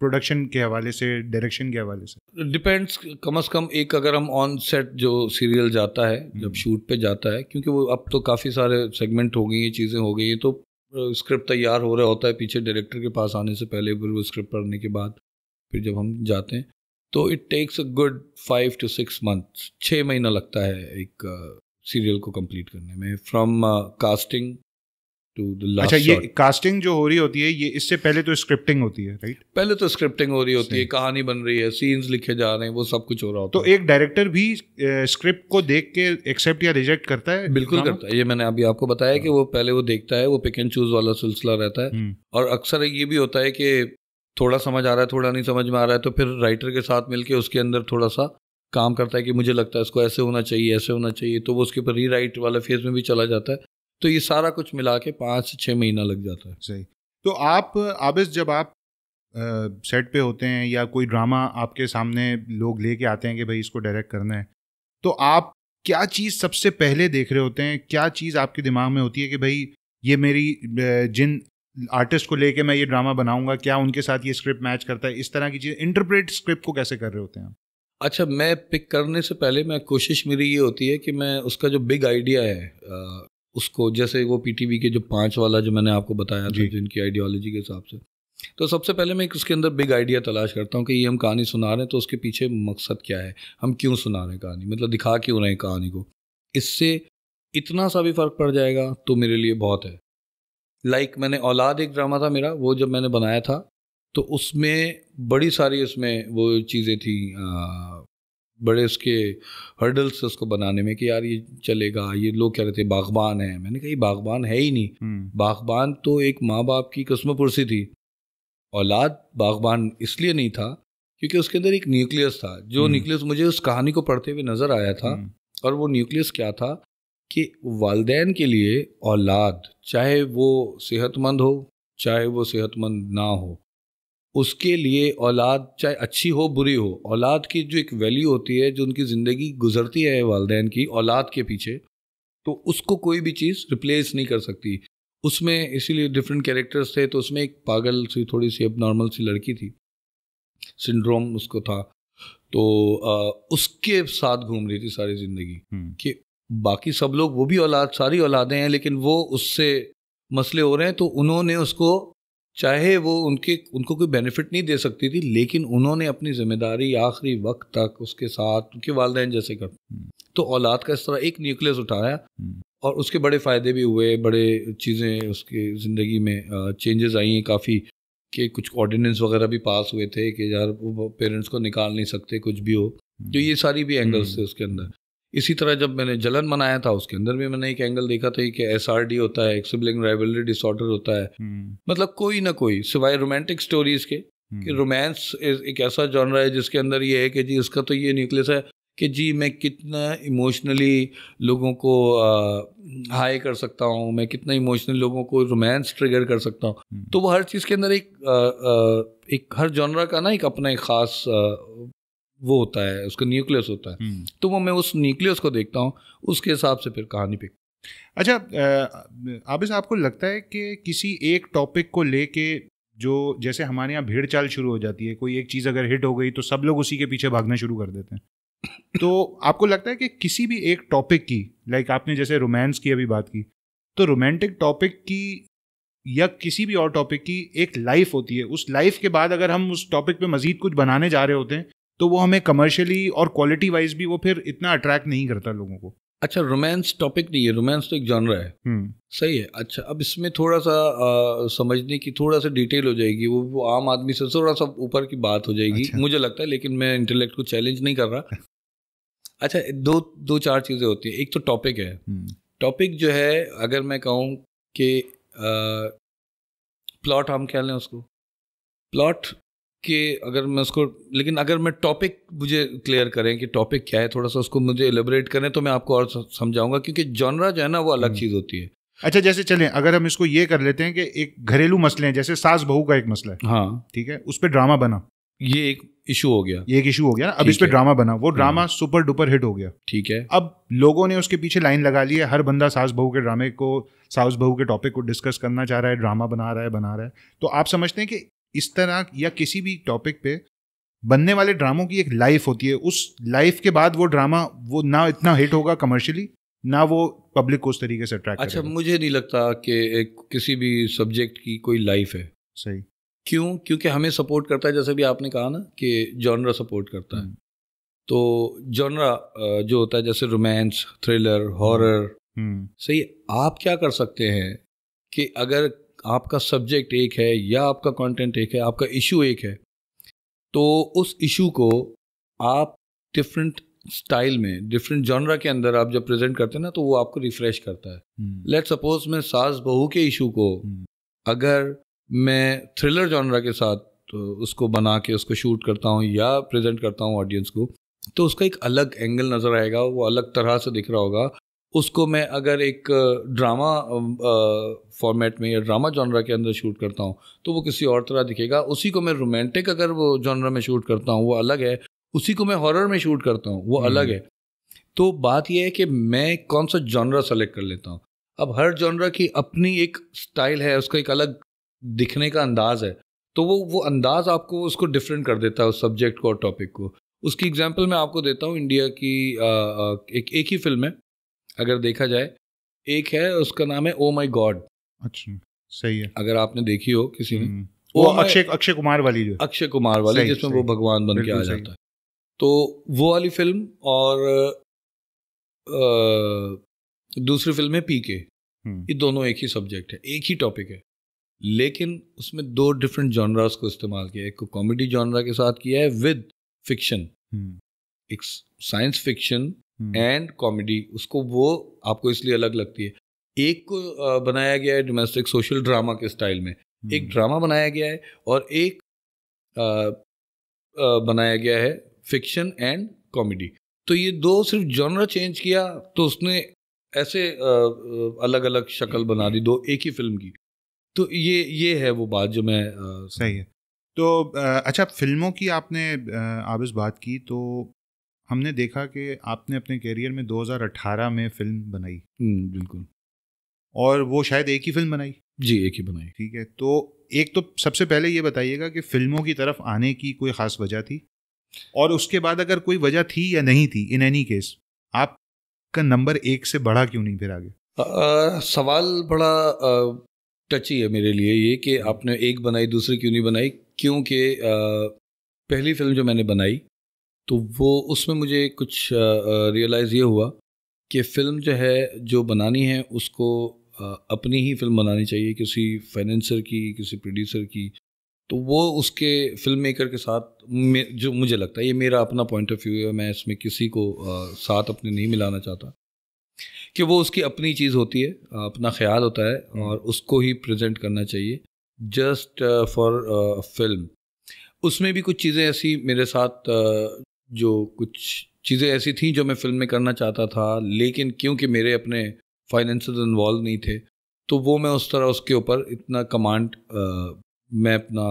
प्रोडक्शन के हवाले से, डायरेक्शन के हवाले से? डिपेंड्स। कम से कम एक, अगर हम ऑन सेट जो सीरियल जाता है, जब शूट पे जाता है, क्योंकि वो अब तो काफ़ी सारे सेगमेंट हो गई हैं, चीज़ें हो गई हैं, तो स्क्रिप्ट तैयार हो रहा होता है पीछे डायरेक्टर के पास आने से पहले, फिर वो स्क्रिप्ट पढ़ने के बाद फिर जब हम जाते हैं, तो it takes a good 5 to 6 months, 6 महीना लगता है एक सीरियल को कंप्लीट करने में, from casting to the last. अच्छा, ये कास्टिंग जो हो रही होती है, ये इससे पहले तो स्क्रिप्टिंग होती है, राइट? पहले तो स्क्रिप्टिंग हो रही होती है, कहानी बन रही है, सीन्स लिखे जा रहे हैं, वो सब कुछ हो रहा होता है। तो एक डायरेक्टर भी स्क्रिप्ट को देख के एक्सेप्ट या रिजेक्ट करता है? बिल्कुल करता है। ये मैंने अभी आपको बताया कि वो पहले वो देखता है, वो पिक एंड चूज वाला सिलसिला रहता है। और अक्सर ये भी होता है कि थोड़ा समझ आ रहा है, थोड़ा नहीं समझ में आ रहा है, तो फिर राइटर के साथ मिलके उसके अंदर थोड़ा सा काम करता है कि मुझे लगता है इसको ऐसे होना चाहिए, ऐसे होना चाहिए, तो वो उसके ऊपर रीराइट वाला फेज में भी चला जाता है। तो ये सारा कुछ मिला के 5 से 6 महीना लग जाता है। सही। तो आप आबिस, जब आप सेट पे होते हैं या कोई ड्रामा आपके सामने लोग लेके आते हैं कि भाई इसको डायरेक्ट करना है, तो आप क्या चीज़ सबसे पहले देख रहे होते हैं? क्या चीज़ आपके दिमाग में होती है कि भाई ये मेरी जिन आर्टिस्ट को लेके मैं ये ड्रामा बनाऊंगा, क्या उनके साथ ये स्क्रिप्ट मैच करता है? इस तरह की चीज़, इंटरप्रेट स्क्रिप्ट को कैसे कर रहे होते हैं? अच्छा, मैं पिक करने से पहले मैं कोशिश मेरी ये होती है कि मैं उसका जो बिग आइडिया है उसको, जैसे वो पीटीवी के जो 5 वाला जो मैंने आपको बताया था, जिनकी आइडियोलॉजी के हिसाब से, तो सबसे पहले मैं उसके अंदर बिग आइडिया तलाश करता हूँ कि ये हम कहानी सुना रहे हैं तो उसके पीछे मकसद क्या है, हम क्यों सुना रहे हैं कहानी, मतलब दिखा क्यों रहे हैं कहानी को। इससे इतना सा भी फ़र्क पड़ जाएगा तो मेरे लिए बहुत है। लाइक मैंने औलाद एक ड्रामा था मेरा, वो जब मैंने बनाया था तो उसमें बड़ी सारी उसमें वो चीज़ें थी, बड़े उसके हर्डल्स उसको बनाने में कि यार ये चलेगा। ये लोग कह रहे थे बागबान है, मैंने कहा ये बागबान है ही नहीं। बागबान तो एक माँ बाप की कस्मपुरसी थी। औलाद बागबान इसलिए नहीं था क्योंकि उसके अंदर एक न्यूक्लियस था, जो न्यूक्लियस मुझे उस कहानी को पढ़ते हुए नज़र आया था। और वो न्यूक्लियस क्या था कि वालिदैन के लिए औलाद, चाहे वो सेहतमंद हो चाहे वो सेहतमंद ना हो, उसके लिए औलाद चाहे अच्छी हो बुरी हो, औलाद की जो एक वैल्यू होती है, जो उनकी ज़िंदगी गुजरती है वालिदैन की औलाद के पीछे, तो उसको कोई भी चीज़ रिप्लेस नहीं कर सकती। उसमें इसीलिए डिफरेंट कैरेक्टर्स थे, तो उसमें एक पागल सी थोड़ी सी एबनॉर्मल सी लड़की थी, सिंड्रोम उसको था, तो उसके साथ घूम रही थी सारी ज़िंदगी कि बाकी सब लोग, वो भी औलाद, सारी औलादें हैं, लेकिन वो उससे मसले हो रहे हैं, तो उन्होंने उसको, चाहे वो उनको कोई बेनिफिट नहीं दे सकती थी, लेकिन उन्होंने अपनी जिम्मेदारी आखिरी वक्त तक उसके साथ, उनके वालिदैन जैसे कर, तो औलाद का इस तरह एक न्यूक्लियस उठाया और उसके बड़े फ़ायदे भी हुए, बड़े चीज़ें उसकी ज़िंदगी में चेंजेस आई हैं काफ़ी, कि कुछ ऑर्डिनेंस वगैरह भी पास हुए थे कि यार वो पेरेंट्स को निकाल नहीं सकते कुछ भी हो, तो ये सारी भी एंगल्स थे उसके अंदर। इसी तरह जब मैंने जलन बनाया था, उसके अंदर भी मैंने एक एंगल देखा था कि SRD होता है, एक सिबलिंग राइवलरी डिसऑर्डर होता है, मतलब कोई ना कोई, सिवाय रोमांटिक स्टोरीज के, कि रोमांस एक ऐसा जॉनरा है जिसके अंदर ये है कि जी उसका तो ये न्यूक्लियस है कि जी मैं कितना इमोशनली लोगों को हाई कर सकता हूँ, मैं कितना इमोशनली लोगों को रोमांस ट्रिगर कर सकता हूँ, तो वो हर चीज़ के अंदर एक हर जॉनरा का ना एक अपना एक ख़ास वो होता है, उसका न्यूक्लियस होता है, तो वो मैं उस न्यूक्लियस को देखता हूँ, उसके हिसाब से फिर कहानी पे। अच्छा, आबिस, आपको लगता है कि किसी एक टॉपिक को लेके, जो जैसे हमारे यहाँ भीड़ चाल शुरू हो जाती है, कोई एक चीज़ अगर हिट हो गई तो सब लोग उसी के पीछे भागना शुरू कर देते हैं, तो आपको लगता है कि किसी भी एक टॉपिक की, लाइक आपने जैसे रोमांस की अभी बात की, तो रोमांटिक टॉपिक की या किसी भी और टॉपिक की एक लाइफ होती है, उस लाइफ के बाद अगर हम उस टॉपिक पे मजीद कुछ बनाने जा रहे होते हैं तो वो हमें कमर्शियली और क्वालिटी वाइज भी वो फिर इतना अट्रैक्ट नहीं करता लोगों को। अच्छा, रोमांस टॉपिक नहीं है, रोमांस तो एक जॉनरा है। सही है। अच्छा, अब इसमें थोड़ा सा समझने की थोड़ा सा डिटेल हो जाएगी, वो आम आदमी से थोड़ा सा ऊपर की बात हो जाएगी। अच्छा। मुझे लगता है, लेकिन मैं इंटेलेक्ट को चैलेंज नहीं कर रहा। अच्छा, दो चार चीज़ें होती हैं। एक तो टॉपिक है, टॉपिक जो है, अगर मैं कहूँ कि प्लॉट हम कह लें उसको, प्लॉट कि अगर मैं उसको, लेकिन अगर मैं टॉपिक मुझे क्लियर करें कि टॉपिक क्या है, थोड़ा सा उसको मुझे एलेबोरेट करें तो मैं आपको और समझाऊंगा, क्योंकि जॉनरा जो है ना वो अलग चीज़ होती है। अच्छा, जैसे चलें अगर हम इसको ये कर लेते हैं कि एक घरेलू मसले हैं, जैसे सास बहू का एक मसला है, हाँ ठीक है, उस पर ड्रामा बना, ये एक इशू हो गया, ये एक इशू हो गया ना, अब इस पे ड्रामा बना, वो ड्रामा सुपर डुपर हिट हो गया, ठीक है, अब लोगों ने उसके पीछे लाइन लगा ली है, हर बंदा सास बहू के ड्रामे को, सास बहू के टॉपिक को डिस्कस करना चाह रहा है, ड्रामा बना रहा है, तो आप समझते हैं कि इस तरह या किसी भी टॉपिक पे बनने वाले ड्रामों की एक लाइफ होती है, उस लाइफ के बाद वो ड्रामा वो ना इतना हिट होगा कमर्शियली, ना वो पब्लिक को उस तरीके से अट्रैक्ट करेगा। अच्छा, मुझे नहीं लगता कि किसी भी सब्जेक्ट की कोई लाइफ है। सही। क्यों? क्योंकि हमें सपोर्ट करता है, जैसे भी आपने कहा ना कि जॉनरा सपोर्ट करता है, तो जॉनरा जो होता है जैसे रोमांस, थ्रिलर, हॉरर, सही, आप क्या कर सकते हैं कि अगर आपका सब्जेक्ट एक है या आपका कंटेंट एक है, आपका इशू एक है, तो उस इशू को आप डिफरेंट स्टाइल में, डिफरेंट जॉनरा के अंदर आप जब प्रेजेंट करते हैं ना, तो वो आपको रिफ्रेश करता है। लेट सपोज मैं सास बहू के इशू को अगर मैं थ्रिलर जॉनरा के साथ तो उसको बना के उसको शूट करता हूँ या प्रेजेंट करता हूँ ऑडियंस को, तो उसका एक अलग एंगल नज़र आएगा, वो अलग तरह से दिख रहा होगा। उसको मैं अगर एक ड्रामा फॉर्मेट में या ड्रामा जॉनरा के अंदर शूट करता हूँ तो वो किसी और तरह दिखेगा। उसी को मैं रोमांटिक अगर वो जॉनरा में शूट करता हूँ वो अलग है, उसी को मैं हॉरर में शूट करता हूँ वो अलग है। तो बात यह है कि मैं कौन सा जॉनरा सेलेक्ट कर लेता हूँ। अब हर जॉनरा की अपनी एक स्टाइल है, उसका एक अलग दिखने का अंदाज़ है, तो वो अंदाज़ आपको उसको डिफरेंट कर देता है उस सब्जेक्ट को और टॉपिक को। उसकी एग्जांपल मैं आपको देता हूँ। इंडिया की एक ही फिल्म है, अगर देखा जाए, एक है उसका नाम है ओ माई गॉड। अच्छा, सही है, अगर आपने देखी हो किसी ने, वो अक्षय कुमार वाली, जो अक्षय कुमार वाली जिसमें वो भगवान बन के आ जाता है, तो वो वाली फिल्म। और दूसरी फिल्म है पीके। ये दोनों एक ही सब्जेक्ट है, एक ही टॉपिक है, लेकिन उसमें दो डिफरेंट जॉनरास को इस्तेमाल किया है। एक को कॉमेडी जॉनरा के साथ किया है विद फिक्शन, एक साइंस फिक्शन एंड कॉमेडी, उसको वो आपको इसलिए अलग लगती है। एक को बनाया गया है डोमेस्टिक सोशल ड्रामा के स्टाइल में, एक ड्रामा बनाया गया है, और एक बनाया गया है फिक्शन एंड कॉमेडी। तो ये दो सिर्फ जॉनरा चेंज किया तो उसने ऐसे अलग अलग शक्ल बना दी दो एक ही फिल्म की। तो ये है वो बात जो मैं सही है। तो अच्छा, फिल्मों की आपने आबिस बात की, तो हमने देखा कि आपने अपने करियर में 2018 में फिल्म बनाई, बिल्कुल। और वो शायद एक ही फिल्म बनाई। जी, एक ही बनाई। ठीक है, तो एक तो सबसे पहले ये बताइएगा कि फिल्मों की तरफ आने की कोई ख़ास वजह थी, और उसके बाद अगर कोई वजह थी या नहीं थी, इन एनी केस आपका नंबर 1 से बढ़ा क्यों नहीं फिर आगे? सवाल बड़ा टची है मेरे लिए ये कि आपने एक बनाई दूसरी क्यों नहीं बनाई, क्योंकि पहली फिल्म जो मैंने बनाई तो वो उसमें मुझे कुछ रियलाइज़ ये हुआ कि फ़िल्म जो है जो बनानी है उसको अपनी ही फ़िल्म बनानी चाहिए, किसी फाइनेंसर की, किसी प्रोड्यूसर की। तो वो उसके फ़िल्म मेकर के साथ जो मुझे लगता है, ये मेरा अपना पॉइंट ऑफ व्यू है, मैं इसमें किसी को साथ अपने नहीं मिलाना चाहता, कि वो उसकी अपनी चीज़ होती है, अपना ख्याल होता है और उसको ही प्रेजेंट करना चाहिए जस्ट फॉर फिल्म। उसमें भी कुछ चीज़ें ऐसी मेरे साथ जो कुछ चीज़ें ऐसी थी जो मैं फ़िल्म में करना चाहता था, लेकिन क्योंकि मेरे अपने फाइनेंसेस इन्वॉल्व नहीं थे, तो वो मैं उस तरह उसके ऊपर इतना कमांड मैं अपना,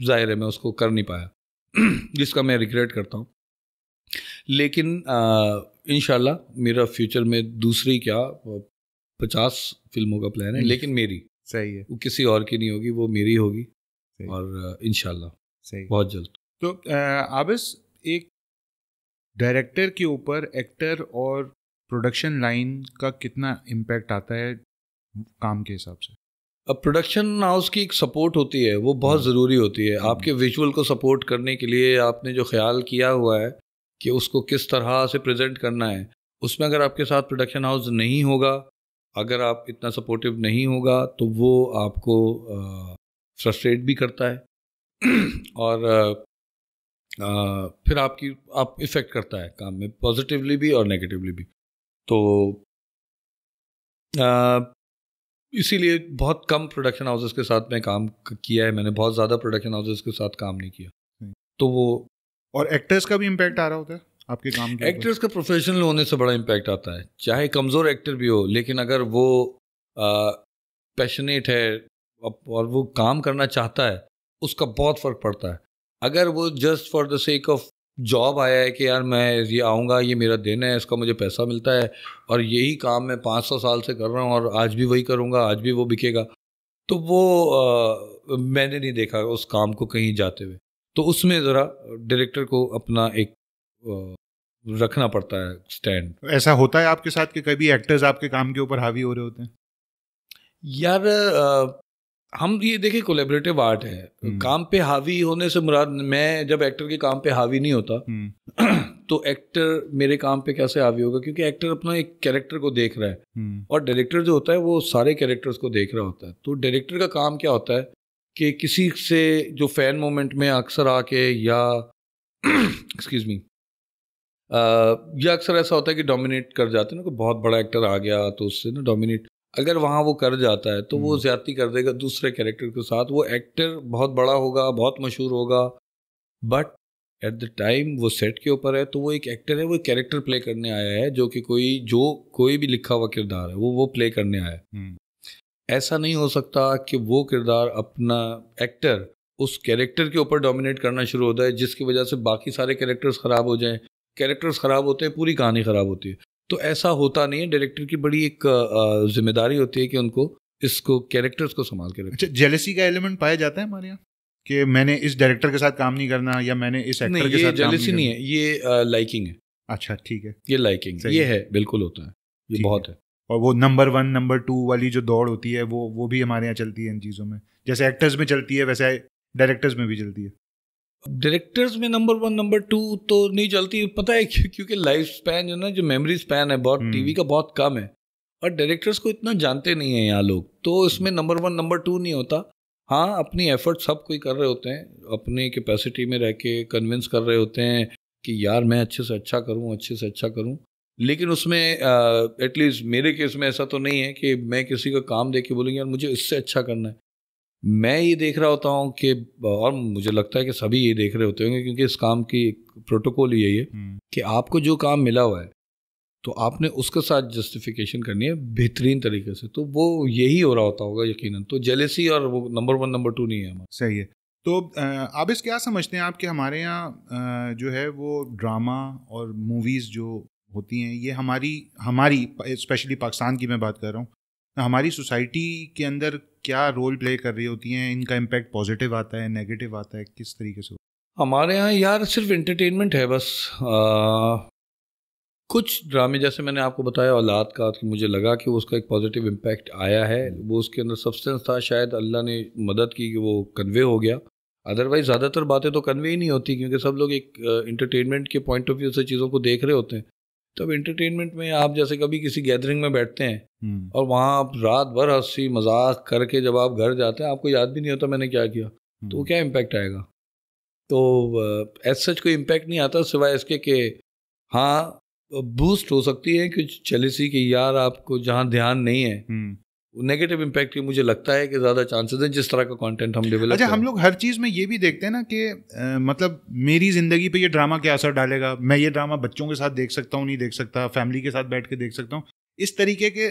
ज़ाहिर है मैं उसको कर नहीं पाया जिसका मैं रिग्रेट करता हूँ। लेकिन इंशाल्लाह मेरा फ्यूचर में दूसरी क्या 50 फिल्मों का प्लान है, लेकिन मेरी, सही है, वो किसी और की नहीं होगी, वो मेरी होगी। सही। और इंशाल्लाह सही। बहुत जल्द। तो आबिस, एक डायरेक्टर के ऊपर एक्टर और प्रोडक्शन लाइन का कितना इम्पैक्ट आता है काम के हिसाब से? अब प्रोडक्शन हाउस की एक सपोर्ट होती है, वो बहुत ज़रूरी होती है। आपके विजुअल को सपोर्ट करने के लिए आपने जो ख्याल किया हुआ है कि उसको किस तरह से प्रेजेंट करना है, उसमें अगर आपके साथ प्रोडक्शन हाउस नहीं होगा, अगर आप इतना सपोर्टिव नहीं होगा, तो वो आपको फ्रस्ट्रेट भी करता है और फिर आप इफ़ेक्ट करता है काम में, पॉजिटिवली भी और नेगेटिवली भी। तो इसीलिए बहुत कम प्रोडक्शन हाउसेस के साथ मैं काम किया है मैंने, बहुत ज़्यादा प्रोडक्शन हाउसेस के साथ काम नहीं किया। तो वो, और एक्टर्स का भी इम्पैक्ट आ रहा होता है आपके काम के ऊपर? एक्टर्स का प्रोफेशनल होने से बड़ा इम्पैक्ट आता है, चाहे कमज़ोर एक्टर भी हो, लेकिन अगर वो पैशनेट है और वो काम करना चाहता है, उसका बहुत फ़र्क पड़ता है। अगर वो just for the sake of job आया है कि यार मैं ये आऊँगा, ये मेरा दिन है, इसका मुझे पैसा मिलता है और यही काम मैं 500 साल से कर रहा हूँ और आज भी वही करूँगा, आज भी वो बिकेगा, तो वो मैंने नहीं देखा उस काम को कहीं जाते हुए। तो उसमें ज़रा डायरेक्टर को अपना एक रखना पड़ता है स्टैंड। ऐसा होता है आपके साथ कि कभी एक्टर्स आपके काम के ऊपर हावी हो रहे होते हैं? यार हम ये देखिए कोलैबोरेटिव आर्ट है, काम पे हावी होने से मुराद, मैं जब एक्टर के काम पे हावी नहीं होता तो एक्टर मेरे काम पे कैसे हावी होगा, क्योंकि एक्टर अपना एक कैरेक्टर को देख रहा है और डायरेक्टर जो होता है वो सारे कैरेक्टर्स को देख रहा होता है। तो डायरेक्टर का काम क्या होता है कि किसी से जो फैन मोमेंट में अक्सर आके या एक्सक्यूज मी या अक्सर ऐसा होता है कि डोमिनेट कर जाते हैं ना, कोई बहुत बड़ा एक्टर आ गया तो उससे ना डोमिनेट अगर वहाँ वो कर जाता है तो वो ज्यादती कर देगा दूसरे कैरेक्टर के साथ। वो एक्टर बहुत बड़ा होगा, बहुत मशहूर होगा, बट एट द टाइम वो सेट के ऊपर है तो वो एक एक्टर है, वो कैरेक्टर प्ले करने आया है, जो कि कोई भी लिखा हुआ किरदार है वो प्ले करने आया है। ऐसा नहीं हो सकता कि वो किरदार अपना एक्टर उस कैरेक्टर के ऊपर डोमिनेट करना शुरू होता है जिसकी वजह से बाकी सारे कैरेक्टर्स ख़राब हो जाएं। कैरेक्टर्स ख़राब होते हैं, पूरी कहानी ख़राब होती है। तो ऐसा होता नहीं है, डायरेक्टर की बड़ी एक जिम्मेदारी होती है कि उनको इसको कैरेक्टर्स को संभाल के रखें। अच्छा, जेलसी का एलिमेंट पाया जाता है हमारे यहाँ कि मैंने इस डायरेक्टर के साथ काम नहीं करना या मैंने इस एक्टर के साथ काम नहीं करना? जेलसी नहीं है, ये लाइकिंग है। अच्छा, ठीक है, ये लाइकिंग ये है, बिल्कुल होता है, ये बहुत है। और वो नंबर 1 नंबर 2 वाली जो दौड़ होती है वो भी हमारे यहाँ चलती है इन चीज़ों में, जैसे एक्टर्स में चलती है वैसे डायरेक्टर्स में भी चलती है। डायरेक्टर्स में नंबर 1 नंबर 2 तो नहीं चलती, पता है क्योंकि लाइफ स्पैन जो ना, जो मेमोरी स्पैन है बहुत टीवी का बहुत कम है और डायरेक्टर्स को इतना जानते नहीं है यहाँ लोग, तो इसमें नंबर 1 नंबर 2 नहीं होता। हाँ, अपनी एफर्ट सब कोई कर रहे होते हैं, अपनी कैपेसिटी में रह के कन्विंस कर रहे होते हैं कि यार मैं अच्छे से अच्छा करूँ, अच्छे से अच्छा करूँ, लेकिन उसमें एटलीस्ट मेरे केस में ऐसा तो नहीं है कि मैं किसी का काम देख के बोलूँगी यार मुझे इससे अच्छा करना है। मैं ये देख रहा होता हूँ कि, और मुझे लगता है कि सभी ये देख रहे होते होंगे क्योंकि इस काम की प्रोटोकॉल यही है कि आपको जो काम मिला हुआ है तो आपने उसके साथ जस्टिफिकेशन करनी है बेहतरीन तरीके से, तो वो यही हो रहा होता होगा यकीनन। तो जेलेसी और वो नंबर 1 नंबर 2 नहीं है हमारा। सही है। तो आप इस क्या समझते हैं आप कि हमारे यहाँ जो है वो ड्रामा और मूवीज़ जो होती हैं ये हमारी स्पेशली पाकिस्तान की मैं बात कर रहा हूँ, हमारी सोसाइटी के अंदर क्या रोल प्ले कर रही होती हैं? इनका इम्पैक्ट पॉजिटिव आता है, नेगेटिव आता है, किस तरीके से? हमारे यहाँ यार सिर्फ एंटरटेनमेंट है बस। कुछ ड्रामे जैसे मैंने आपको बताया औलाद का, कि मुझे लगा कि उसका एक पॉजिटिव इम्पैक्ट आया है, वो उसके अंदर सब्सटेंस था, शायद अल्लाह ने मदद की कि वो कन्वे हो गया। अदरवाइज ज़्यादातर बातें तो कन्वे ही नहीं होती, क्योंकि सब लोग एक एंटरटेनमेंट के पॉइंट ऑफ व्यू से चीज़ों को देख रहे होते हैं। तब एंटरटेनमेंट में आप जैसे कभी किसी गैदरिंग में बैठते हैं और वहाँ आप रात भर हंसी मजाक करके जब आप घर जाते हैं आपको याद भी नहीं होता मैंने क्या किया, तो वो क्या इम्पैक्ट आएगा? तो एज सच कोई इम्पैक्ट नहीं आता, सिवाय इसके कि हाँ बूस्ट हो सकती है कुछ जेलसी कि यार आपको जहाँ ध्यान नहीं है, नेगेटिव इम्पैक्ट की मुझे लगता है कि ज़्यादा चांसेस हैं जिस तरह का कंटेंट हम डेवलप अच्छा, हम लोग हर चीज़ में ये भी देखते हैं ना कि मतलब मेरी ज़िंदगी पे ये ड्रामा क्या असर डालेगा, मैं ये ड्रामा बच्चों के साथ देख सकता हूँ, नहीं देख सकता, फैमिली के साथ बैठ के देख सकता हूँ। इस तरीके के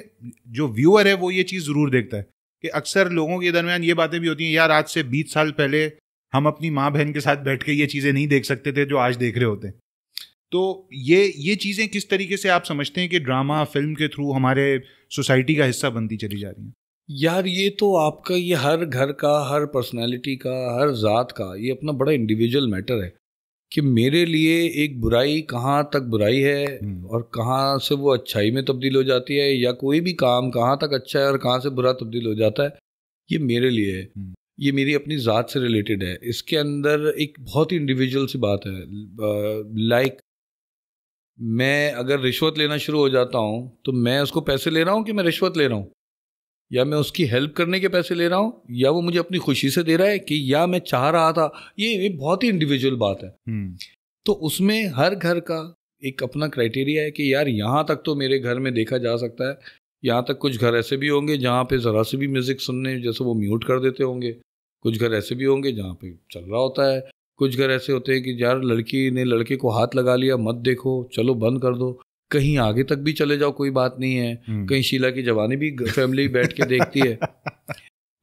जो व्यूअर है वो ये चीज़ ज़रूर देखता है कि अक्सर लोगों के दरमियान ये बातें भी होती हैं, यार आज से 20 साल पहले हम अपनी माँ बहन के साथ बैठ के ये चीज़ें नहीं देख सकते थे जो आज देख रहे होते हैं। तो ये चीज़ें किस तरीके से आप समझते हैं कि ड्रामा फिल्म के थ्रू हमारे सोसाइटी का हिस्सा बनती चली जा रही हैं? यार ये तो आपका, ये हर घर का, हर पर्सनालिटी का, हर ज़ात का ये अपना बड़ा इंडिविजुअल मैटर है कि मेरे लिए एक बुराई कहाँ तक बुराई है और कहाँ से वो अच्छाई में तब्दील हो जाती है, या कोई भी काम कहाँ तक अच्छा है और कहाँ से बुरा तब्दील हो जाता है, ये मेरे लिए है। ये मेरी अपनी ज़ात से रिलेटेड है। इसके अंदर एक बहुत ही इंडिविजुअल सी बात है। लाइक मैं अगर रिश्वत लेना शुरू हो जाता हूँ तो मैं उसको पैसे ले रहा हूँ कि मैं रिश्वत ले रहा हूँ, या मैं उसकी हेल्प करने के पैसे ले रहा हूँ, या वो मुझे अपनी खुशी से दे रहा है, कि या मैं चाह रहा था। ये बहुत ही इंडिविजुअल बात है। तो उसमें हर घर का एक अपना क्राइटेरिया है कि यार यहाँ तक तो मेरे घर में देखा जा सकता है, यहाँ तक। कुछ घर ऐसे भी होंगे जहाँ पे ज़रा से भी म्यूज़िक सुनने जैसे वो म्यूट कर देते होंगे, कुछ घर ऐसे भी होंगे जहाँ पे चल रहा होता है, कुछ घर ऐसे होते हैं कि यार लड़की ने लड़के को हाथ लगा लिया, मत देखो, चलो बंद कर दो, कहीं आगे तक भी चले जाओ, कोई बात नहीं है। कहीं शीला की जवानी भी फैमिली बैठ के देखती है।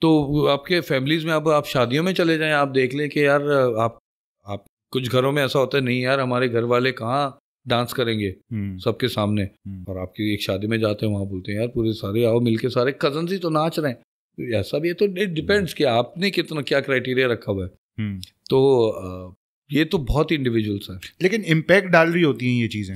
तो आपके फैमिलीज में अब आप शादियों में चले जाएं, आप देख लें कि यार आप कुछ घरों में ऐसा होता है, नहीं यार हमारे घर वाले कहाँ डांस करेंगे सबके सामने, और आपकी एक शादी में जाते हैं वहाँ बोलते हैं यार पूरे सारे आओ मिलके, सारे कजन ही तो नाच रहे हैं। ऐसा भी है। तो इट डिपेंड्स कि आपने कितना क्या क्राइटेरिया रखा हुआ है। तो ये तो बहुत ही इंडिविजुअल्स है, लेकिन इम्पैक्ट डाल रही होती हैं ये चीज़ें।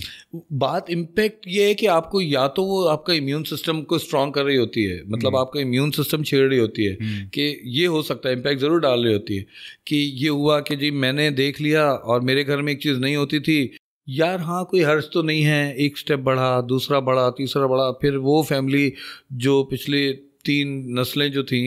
बात इम्पैक्ट ये है कि आपको या तो वो आपका इम्यून सिस्टम को स्ट्रॉन्ग कर रही होती है, मतलब आपका इम्यून सिस्टम छेड़ रही होती है कि ये हो सकता है, इम्पैक्ट ज़रूर डाल रही होती है कि ये हुआ कि जी मैंने देख लिया और मेरे घर में एक चीज़ नहीं होती थी, यार हाँ कोई हर्ज तो नहीं है, एक स्टेप बढ़ा, दूसरा बढ़ा, तीसरा बढ़ा, फिर वो फैमिली जो पिछले 3 नस्लें जो थी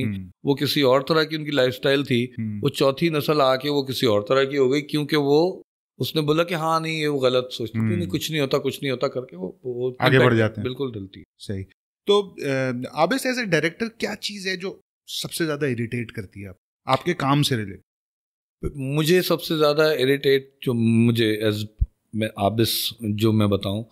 वो किसी और तरह की उनकी लाइफस्टाइल थी, वो चौथी नस्ल आके वो किसी और तरह की हो गई, क्योंकि वो उसने बोला कि हाँ नहीं ये वो गलत सोचती थी, नहीं कुछ नहीं होता, कुछ नहीं होता करके वो आगे बढ़ जाते हैं। बिल्कुल डलती है। सही। तो आबिस एज ए डायरेक्टर क्या चीज़ है जो सबसे ज़्यादा इरिटेट करती है आपके काम से रिलेटेड? मुझे सबसे ज़्यादा इरिटेट जो मुझे एज मैं आबिस जो मैं बताऊं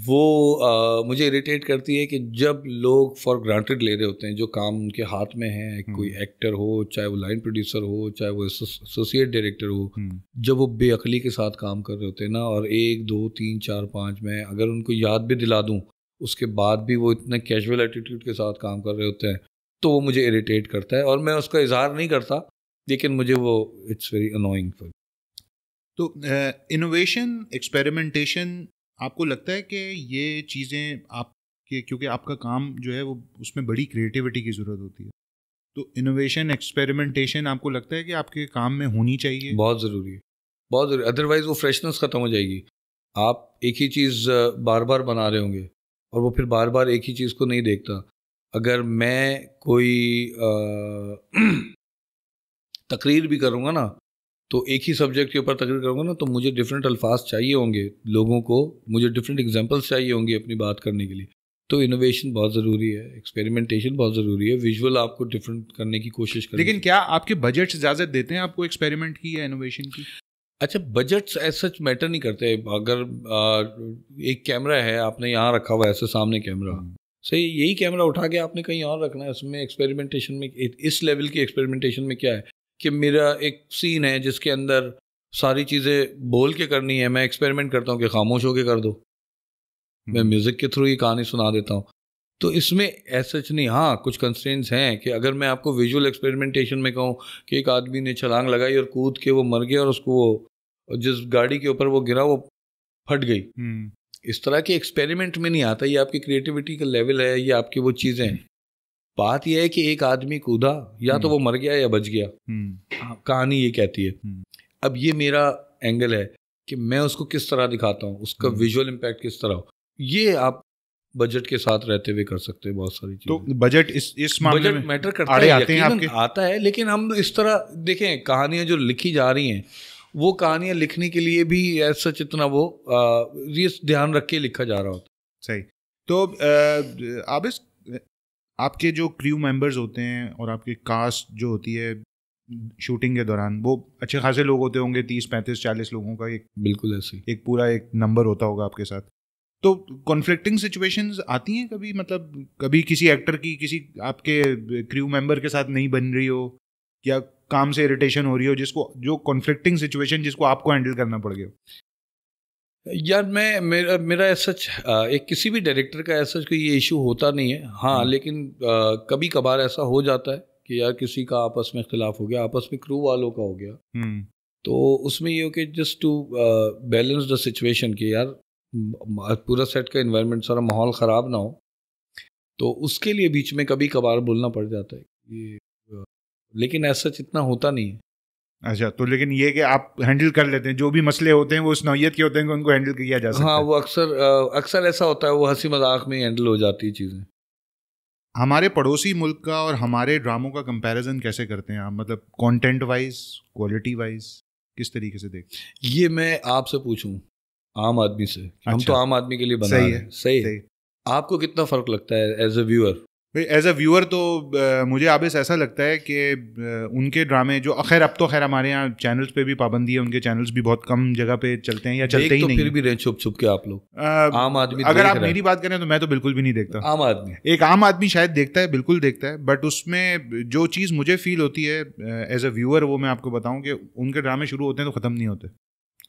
वो मुझे इरिटेट करती है कि जब लोग फॉर ग्रांटेड ले रहे होते हैं जो काम उनके हाथ में है, कोई एक्टर हो, चाहे वो लाइन प्रोड्यूसर हो, चाहे वो एसोसिएट डायरेक्टर हो, जब वो बेअक्ली के साथ काम कर रहे होते हैं ना, और 1 2 3 4 5 में अगर उनको याद भी दिला दूं उसके बाद भी वो इतने कैजुअल एटीट्यूड के साथ काम कर रहे होते हैं, तो वो मुझे इरिटेट करता है और मैं उसका इजहार नहीं करता, लेकिन मुझे वो इट्स वेरी अनोइंग। तो इनोवेशन, एक्सपेरिमेंटेशन, आपको लगता है कि ये चीज़ें आपके, क्योंकि आपका काम जो है वो उसमें बड़ी क्रिएटिविटी की ज़रूरत होती है, तो इनोवेशन, एक्सपेरिमेंटेशन आपको लगता है कि आपके काम में होनी चाहिए? बहुत ज़रूरी है, बहुत ज़रूरी, अदरवाइज़ वो फ्रेशनेस ख़त्म हो जाएगी। आप एक ही चीज़ बार बार बना रहे होंगे और वो फिर बार बार एक ही चीज़ को नहीं देखता। अगर मैं कोई तकरीर भी करूँगा ना, तो एक ही सब्जेक्ट के ऊपर तकरीर करूँगा ना, तो मुझे डिफरेंट अल्फाज चाहिए होंगे लोगों को, मुझे डिफरेंट एग्जांपल्स चाहिए होंगे अपनी बात करने के लिए। तो इनोवेशन बहुत ज़रूरी है, एक्सपेरिमेंटेशन बहुत ज़रूरी है, विजुअल आपको डिफरेंट करने की कोशिश करें। लेकिन क्या आपके बजट्स इजाज़त देते हैं आपको एक्सपेरिमेंट की या इनोवेशन की? अच्छा, बजट्स एज सच मैटर नहीं करते। अगर एक कैमरा है आपने यहाँ रखा हुआ है ऐसे सामने कैमरा, सही, यही कैमरा उठा के आपने कहीं और रखना है, उसमें एक्सपेरिमेंटेशन में इस लेवल की एक्सपेरिमेंटेशन में क्या है कि मेरा एक सीन है जिसके अंदर सारी चीज़ें बोल के करनी है, मैं एक्सपेरिमेंट करता हूँ कि खामोश होके कर दो, मैं म्यूज़िक के थ्रू ही कहानी सुना देता हूँ। तो इसमें ऐसा नहीं, हाँ कुछ कंस्ट्रेंट्स हैं कि अगर मैं आपको विजुअल एक्सपेरिमेंटेशन में कहूँ कि एक आदमी ने छलांग लगाई और कूद के वो मर गया और उसको वो जिस गाड़ी के ऊपर वो गिरा वो फट गई, इस तरह के एक्सपेरिमेंट में नहीं आता। ये आपकी क्रिएटिविटी का लेवल है, ये आपकी वो चीज़ें हैं। बात यह है कि एक आदमी कूदा, या तो वो मर गया या बच गया, कहानी ये कहती है। अब ये मेरा एंगल है कि मैं उसको किस तरह दिखाता हूँ, उसका विजुअल इम्पैक्ट किस तरह हो। ये आप बजट के साथ रहते हुए कर सकते हैं बहुत सारी चीजें। तो बजट इस मामले में मैटर करता है, यकीनन आता है, लेकिन हम इस तरह देखें कहानियां जो लिखी जा रही हैं वो कहानियां लिखने के लिए भी ऐसा इतना वो ये ध्यान रख के लिखा जा रहा होता। सही। तो आबिस, आपके जो क्रू मेंबर्स होते हैं और आपकी कास्ट जो होती है शूटिंग के दौरान, वो अच्छे खासे लोग होते होंगे, 30 35 40 लोगों का एक, बिल्कुल ऐसे एक पूरा एक नंबर होता होगा आपके साथ। तो कॉन्फ्लिक्टिंग सिचुएशंस आती हैं कभी, मतलब कभी किसी एक्टर की किसी आपके क्रू मेंबर के साथ नहीं बन रही हो या काम से इरिटेशन हो रही हो, जिसको जो कॉन्फ्लिक्टिंग सिचुएशन जिसको आपको हैंडल करना पड़ गया? यार मेरा ऐसा एक किसी भी डायरेक्टर का ऐसा कोई ये इशू होता नहीं है, हाँ लेकिन कभी कभार ऐसा हो जाता है कि यार किसी का आपस में इख्तिलाफ हो गया, आपस में क्रू वालों का हो गया, तो उसमें ये हो कि just to balance the situation कि यार पूरा सेट का एनवायरनमेंट सारा माहौल ख़राब ना हो, तो उसके लिए बीच में कभी कभार बोलना पड़ जाता है ये, लेकिन ऐसा इतना होता नहीं है। अच्छा, तो लेकिन ये कि आप हैंडल कर लेते हैं, जो भी मसले होते हैं वो उस नौयत के होते हैं कि उनको हैंडल किया जा सकता है। हाँ, वो अक्सर ऐसा होता है, वो हंसी मजाक में हैंडल हो जाती है चीज़ें। हमारे पड़ोसी मुल्क का और हमारे ड्रामों का कंपैरिजन कैसे करते हैं आप, मतलब कंटेंट वाइज, क्वालिटी वाइज, किस तरीके से देखते हैं? ये मैं आपसे पूछूं आम आदमी से, हम अच्छा, तो आम आदमी के लिए बना सही रहे हैं, है, सही है। आपको कितना फ़र्क लगता है as a viewer? As a viewer तो मुझे आबिस ऐसा लगता है कि उनके ड्रामे जो खैर अब तो खैर हमारे यहाँ चैनल्स पे भी पाबंदी है, उनके चैनल्स भी बहुत कम जगह पे चलते हैं या चलते ही तो नहीं फिर भी रहे छुप छुप के आप लोग आम आदमी अगर आप मेरी बात करें तो मैं तो बिल्कुल भी नहीं देखता। आम आदमी, एक आम आदमी शायद देखता है, बिल्कुल देखता है, बट उसमें जो चीज़ मुझे फील होती है एज अ व्यूअर, वो मैं आपको बताऊं कि उनके ड्रामे शुरू होते हैं तो ख़त्म नहीं होते।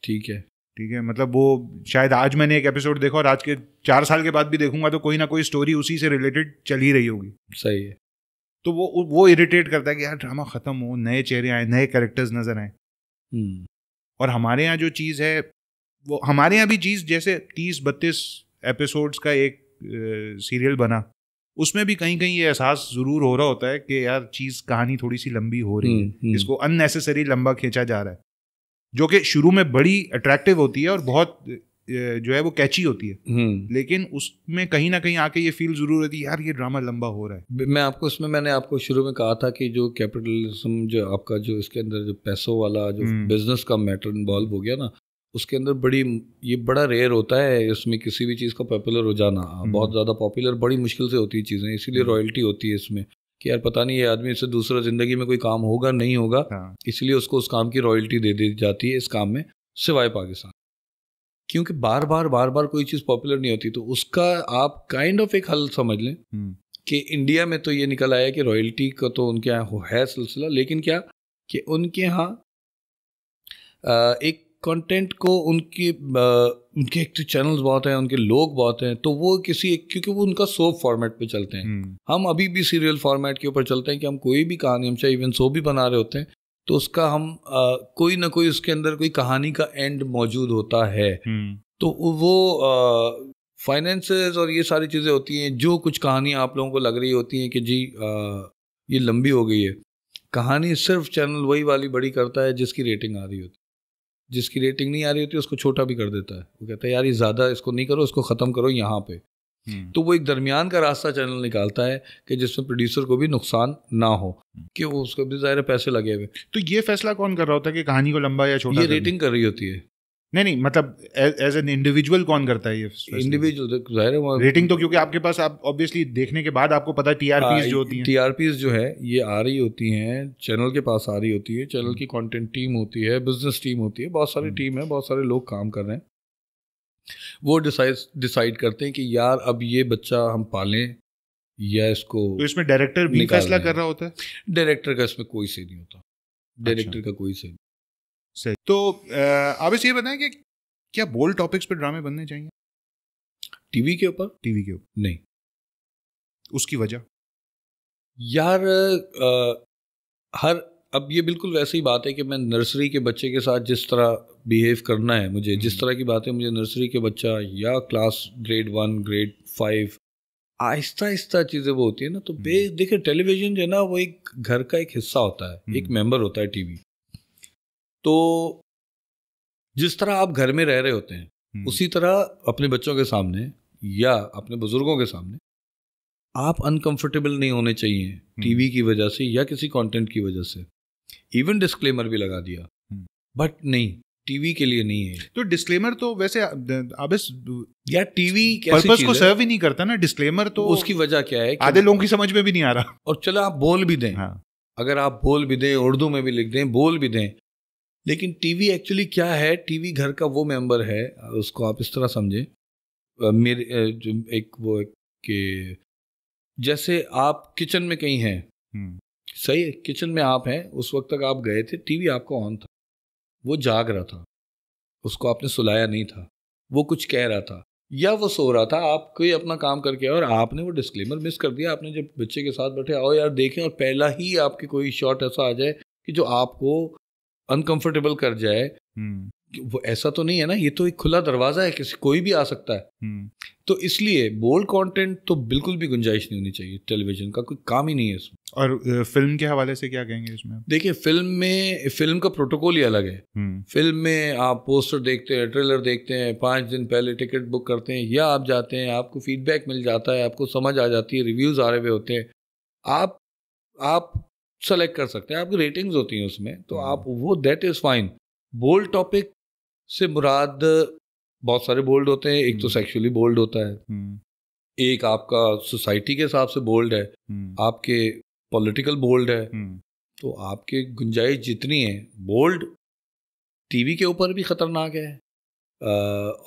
ठीक है, ठीक है, मतलब वो शायद आज मैंने एक एपिसोड देखा और आज के 4 साल के बाद भी देखूंगा तो कोई ना कोई स्टोरी उसी से रिलेटेड चल ही रही होगी। सही है। तो वो इरिटेट करता है कि यार ड्रामा खत्म हो, नए चेहरे आए, नए कैरेक्टर्स नजर आए। और हमारे यहाँ जो चीज़ है, वो हमारे यहाँ भी चीज़ जैसे 30-32 एपिसोड्स का एक सीरियल बना, उसमें भी कहीं कहीं ये एहसास ज़रूर हो रहा होता है कि यार चीज़ कहानी थोड़ी सी लंबी हो रही है, इसको अननेसेसरी लंबा खींचा जा रहा है, जो कि शुरू में बड़ी अट्रैक्टिव होती है और बहुत जो है वो कैची होती है, लेकिन उसमें कहीं ना कहीं आके ये फील जरूर होती है यार ये ड्रामा लंबा हो रहा है। मैंने आपको शुरू में कहा था कि जो कैपिटलिज्म, जो आपका जो इसके अंदर जो पैसों वाला जो बिजनेस का मैटर इन्वॉल्व हो गया ना, उसके अंदर ये बड़ा रेयर होता है इसमें किसी भी चीज़ का पॉपुलर हो जाना। बहुत ज़्यादा पॉपुलर बड़ी मुश्किल से होती है चीज़ें, इसीलिए रॉयल्टी होती है इसमें कि यार पता नहीं ये आदमी से दूसरा ज़िंदगी में कोई काम होगा नहीं होगा, इसलिए उसको उस काम की रॉयल्टी दे दी जाती है इस काम में, सिवाय पाकिस्तान, क्योंकि बार बार कोई चीज़ पॉपुलर नहीं होती। तो उसका आप काइंड ऑफ एक हल समझ लें कि इंडिया में तो ये निकल आया कि रॉयल्टी का तो उनके यहाँ है सिलसिला, लेकिन क्या कि उनके यहाँ एक कंटेंट को उनके एक तो चैनल्स बहुत हैं, उनके लोग बहुत हैं, तो वो क्योंकि वो उनका सोप फॉर्मेट पे चलते हैं। हम अभी भी सीरियल फॉर्मेट के ऊपर चलते हैं कि हम कोई भी कहानी, हम चाहे इवन शो भी बना रहे होते हैं तो उसका हम कोई ना कोई उसके अंदर कोई कहानी का एंड मौजूद होता है। तो वो फाइनेंसेस और ये सारी चीज़ें होती हैं, जो कुछ कहानी आप लोगों को लग रही होती हैं कि जी ये लंबी हो गई है, कहानी सिर्फ चैनल वही वाली बड़ी करता है जिसकी रेटिंग आ रही होती है, जिसकी रेटिंग नहीं आ रही होती उसको छोटा भी कर देता है। वो कहता है यार ये ज़्यादा इसको नहीं करो, इसको ख़त्म करो यहाँ पे। तो वो एक दरमियान का रास्ता चैनल निकालता है कि जिसमें प्रोड्यूसर को भी नुकसान ना हो, कि वो उसको भी ज़ाहिर पैसे लगे हुए। तो ये फैसला कौन कर रहा होता है कि कहानी को लंबा या छोटा? ये रेटिंग कर रही होती है। नहीं, मतलब एज एन इंडिविजुअल कौन करता है ये? इंडिविजुअल जाहिर है रेटिंग तो, क्योंकि आपके पास आप ऑब्वियसली देखने के बाद आपको पता है टीआरपीज जो होती हैं, टीआरपीज जो है ये आ रही होती हैं, चैनल के पास आ रही होती है, चैनल की कंटेंट टीम होती है, बिजनेस टीम होती है, बहुत सारी टीम है, बहुत सारे लोग काम कर रहे हैं। वो डिसाइड करते हैं कि यार अब ये बच्चा हम पालें या इसको। तो इसमें डायरेक्टर भी फैसला कर रहा होता है? डायरेक्टर का इसमें कोई से नहीं होता। डायरेक्टर का कोई से। सही। तो आप इस ये बताएं कि क्या बोल्ड टॉपिक्स पे ड्रामे बनने चाहिए टीवी के ऊपर? टीवी के ऊपर? नहीं उसकी वजह? यार हर अब ये बिल्कुल वैसी ही बात है कि मैं नर्सरी के बच्चे के साथ जिस तरह बिहेव करना है मुझे, जिस तरह की बातें मुझे नर्सरी के बच्चा या class grade 1 grade 5 Aahista Aahista चीज़ें वो होती है ना। तो देखिए टेलीविजन जो है ना वो एक घर का एक हिस्सा होता है, एक मेंबर होता है टीवी। तो जिस तरह आप घर में रह रहे होते हैं उसी तरह अपने बच्चों के सामने या अपने बुजुर्गों के सामने आप अनकंफर्टेबल नहीं होने चाहिए टीवी की वजह से या किसी कंटेंट की वजह से। इवन डिस्क्लेमर भी लगा दिया, बट नहीं, टीवी के लिए नहीं है। तो डिस्क्लेमर तो वैसे अब या टीवी पर्पस को सर्व ही नहीं करता ना डिस्क्लेमर। तो उसकी वजह क्या है? आधे लोगों की समझ में भी नहीं आ रहा। और चलो आप बोल भी दें, अगर आप बोल भी दें, उर्दू में भी लिख दें, बोल भी दें, लेकिन टीवी एक्चुअली क्या है? टीवी घर का वो मेंबर है, उसको आप इस तरह समझें। मेरे जो एक वो कि जैसे आप किचन में कहीं हैं, सही है, किचन में आप हैं, उस वक्त तक आप गए थे, टीवी आपका ऑन था, वो जाग रहा था, उसको आपने सुलाया नहीं था, वो कुछ कह रहा था या वो सो रहा था, आप कोई अपना काम करके और आपने वो डिस्क्लेमर मिस कर दिया। आपने जब बच्चे के साथ बैठे आओ यार देखें, और पहला ही आपकी कोई शॉट ऐसा आ जाए कि जो आपको अनकंफर्टेबल कर जाए, वो ऐसा तो नहीं है ना, ये तो एक खुला दरवाजा है, किसी कोई भी आ सकता है। तो इसलिए बोल्ड कंटेंट तो बिल्कुल भी गुंजाइश नहीं होनी चाहिए, टेलीविजन का कोई काम ही नहीं है इसमें। और फिल्म के हवाले से क्या कहेंगे इसमें? देखिए फिल्म का प्रोटोकॉल ही अलग है। फिल्म में आप पोस्टर देखते हैं, ट्रेलर देखते हैं, 5 दिन पहले टिकट बुक करते हैं, या आप जाते हैं, आपको फीडबैक मिल जाता है, आपको समझ आ जाती है, रिव्यूज आ रहे हुए होते हैं, आप सेलेक्ट कर सकते हैं, आपकी रेटिंग्स होती हैं उसमें, तो आप वो that is fine. Bold topic से मुराद बहुत सारे बोल्ड होते हैं। एक तो सेक्सुअली बोल्ड होता है, एक आपका सोसाइटी के हिसाब से बोल्ड है, आपके पॉलिटिकल बोल्ड है। तो आपके गुंजाइश जितनी है, बोल्ड टीवी के ऊपर भी खतरनाक है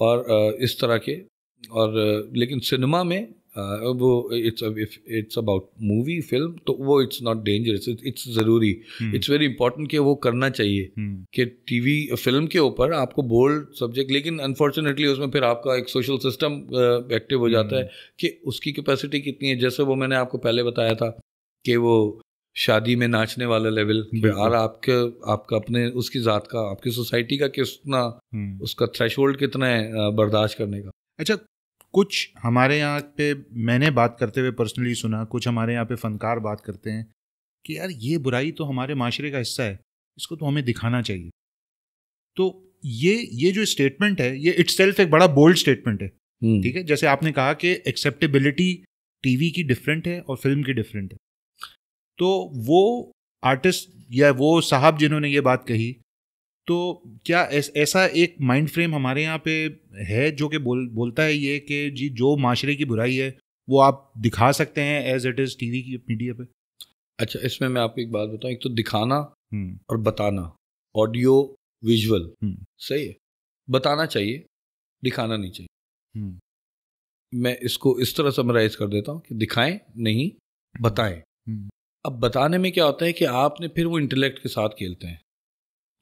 और इस तरह के, और लेकिन सिनेमा में वो इट्स अबाउट मूवी फिल्म, तो वो इट्स नॉट डेंजरस, इट्स ज़रूरी, इट्स वेरी इंपॉर्टेंट कि वो करना चाहिए कि टीवी फिल्म के ऊपर आपको बोल्ड सब्जेक्ट, लेकिन अनफॉर्चुनेटली उसमें फिर आपका एक सोशल सिस्टम एक्टिव हो जाता है कि उसकी कैपेसिटी कितनी है। जैसे वो मैंने आपको पहले बताया था कि वो शादी में नाचने वाला लेवल, और आपका अपने उसकी ज़ात का, आपकी सोसाइटी का कितना उसका थ्रेशोल्ड कितना है बर्दाश्त करने का। अच्छा, कुछ हमारे यहाँ पे मैंने बात करते हुए पर्सनली सुना, कुछ हमारे यहाँ पे फनकार बात करते हैं कि यार ये बुराई तो हमारे माशरे का हिस्सा है, इसको तो हमें दिखाना चाहिए। तो ये जो स्टेटमेंट है, ये इटसेल्फ एक बड़ा बोल्ड स्टेटमेंट है, ठीक है। जैसे आपने कहा कि एक्सेप्टेबिलिटी टीवी की डिफरेंट है और फिल्म की डिफरेंट है, तो वो आर्टिस्ट या वो साहब जिन्होंने ये बात कही, तो क्या ऐसा एक माइंड फ्रेम हमारे यहाँ पे है जो कि बोलता है ये कि जी जो माशरे की बुराई है वो आप दिखा सकते हैं एज इट इज़ टीवी की मीडिया पे? अच्छा, इसमें मैं आपको एक बात बताऊं, एक तो दिखाना और बताना, ऑडियो विजुअल, सही है, बताना चाहिए, दिखाना नहीं चाहिए। मैं इसको इस तरह समराइज कर देता हूँ कि दिखाएं नहीं, बताएं। अब बताने में क्या होता है कि आपने फिर वो इंटेलेक्ट के साथ खेलते हैं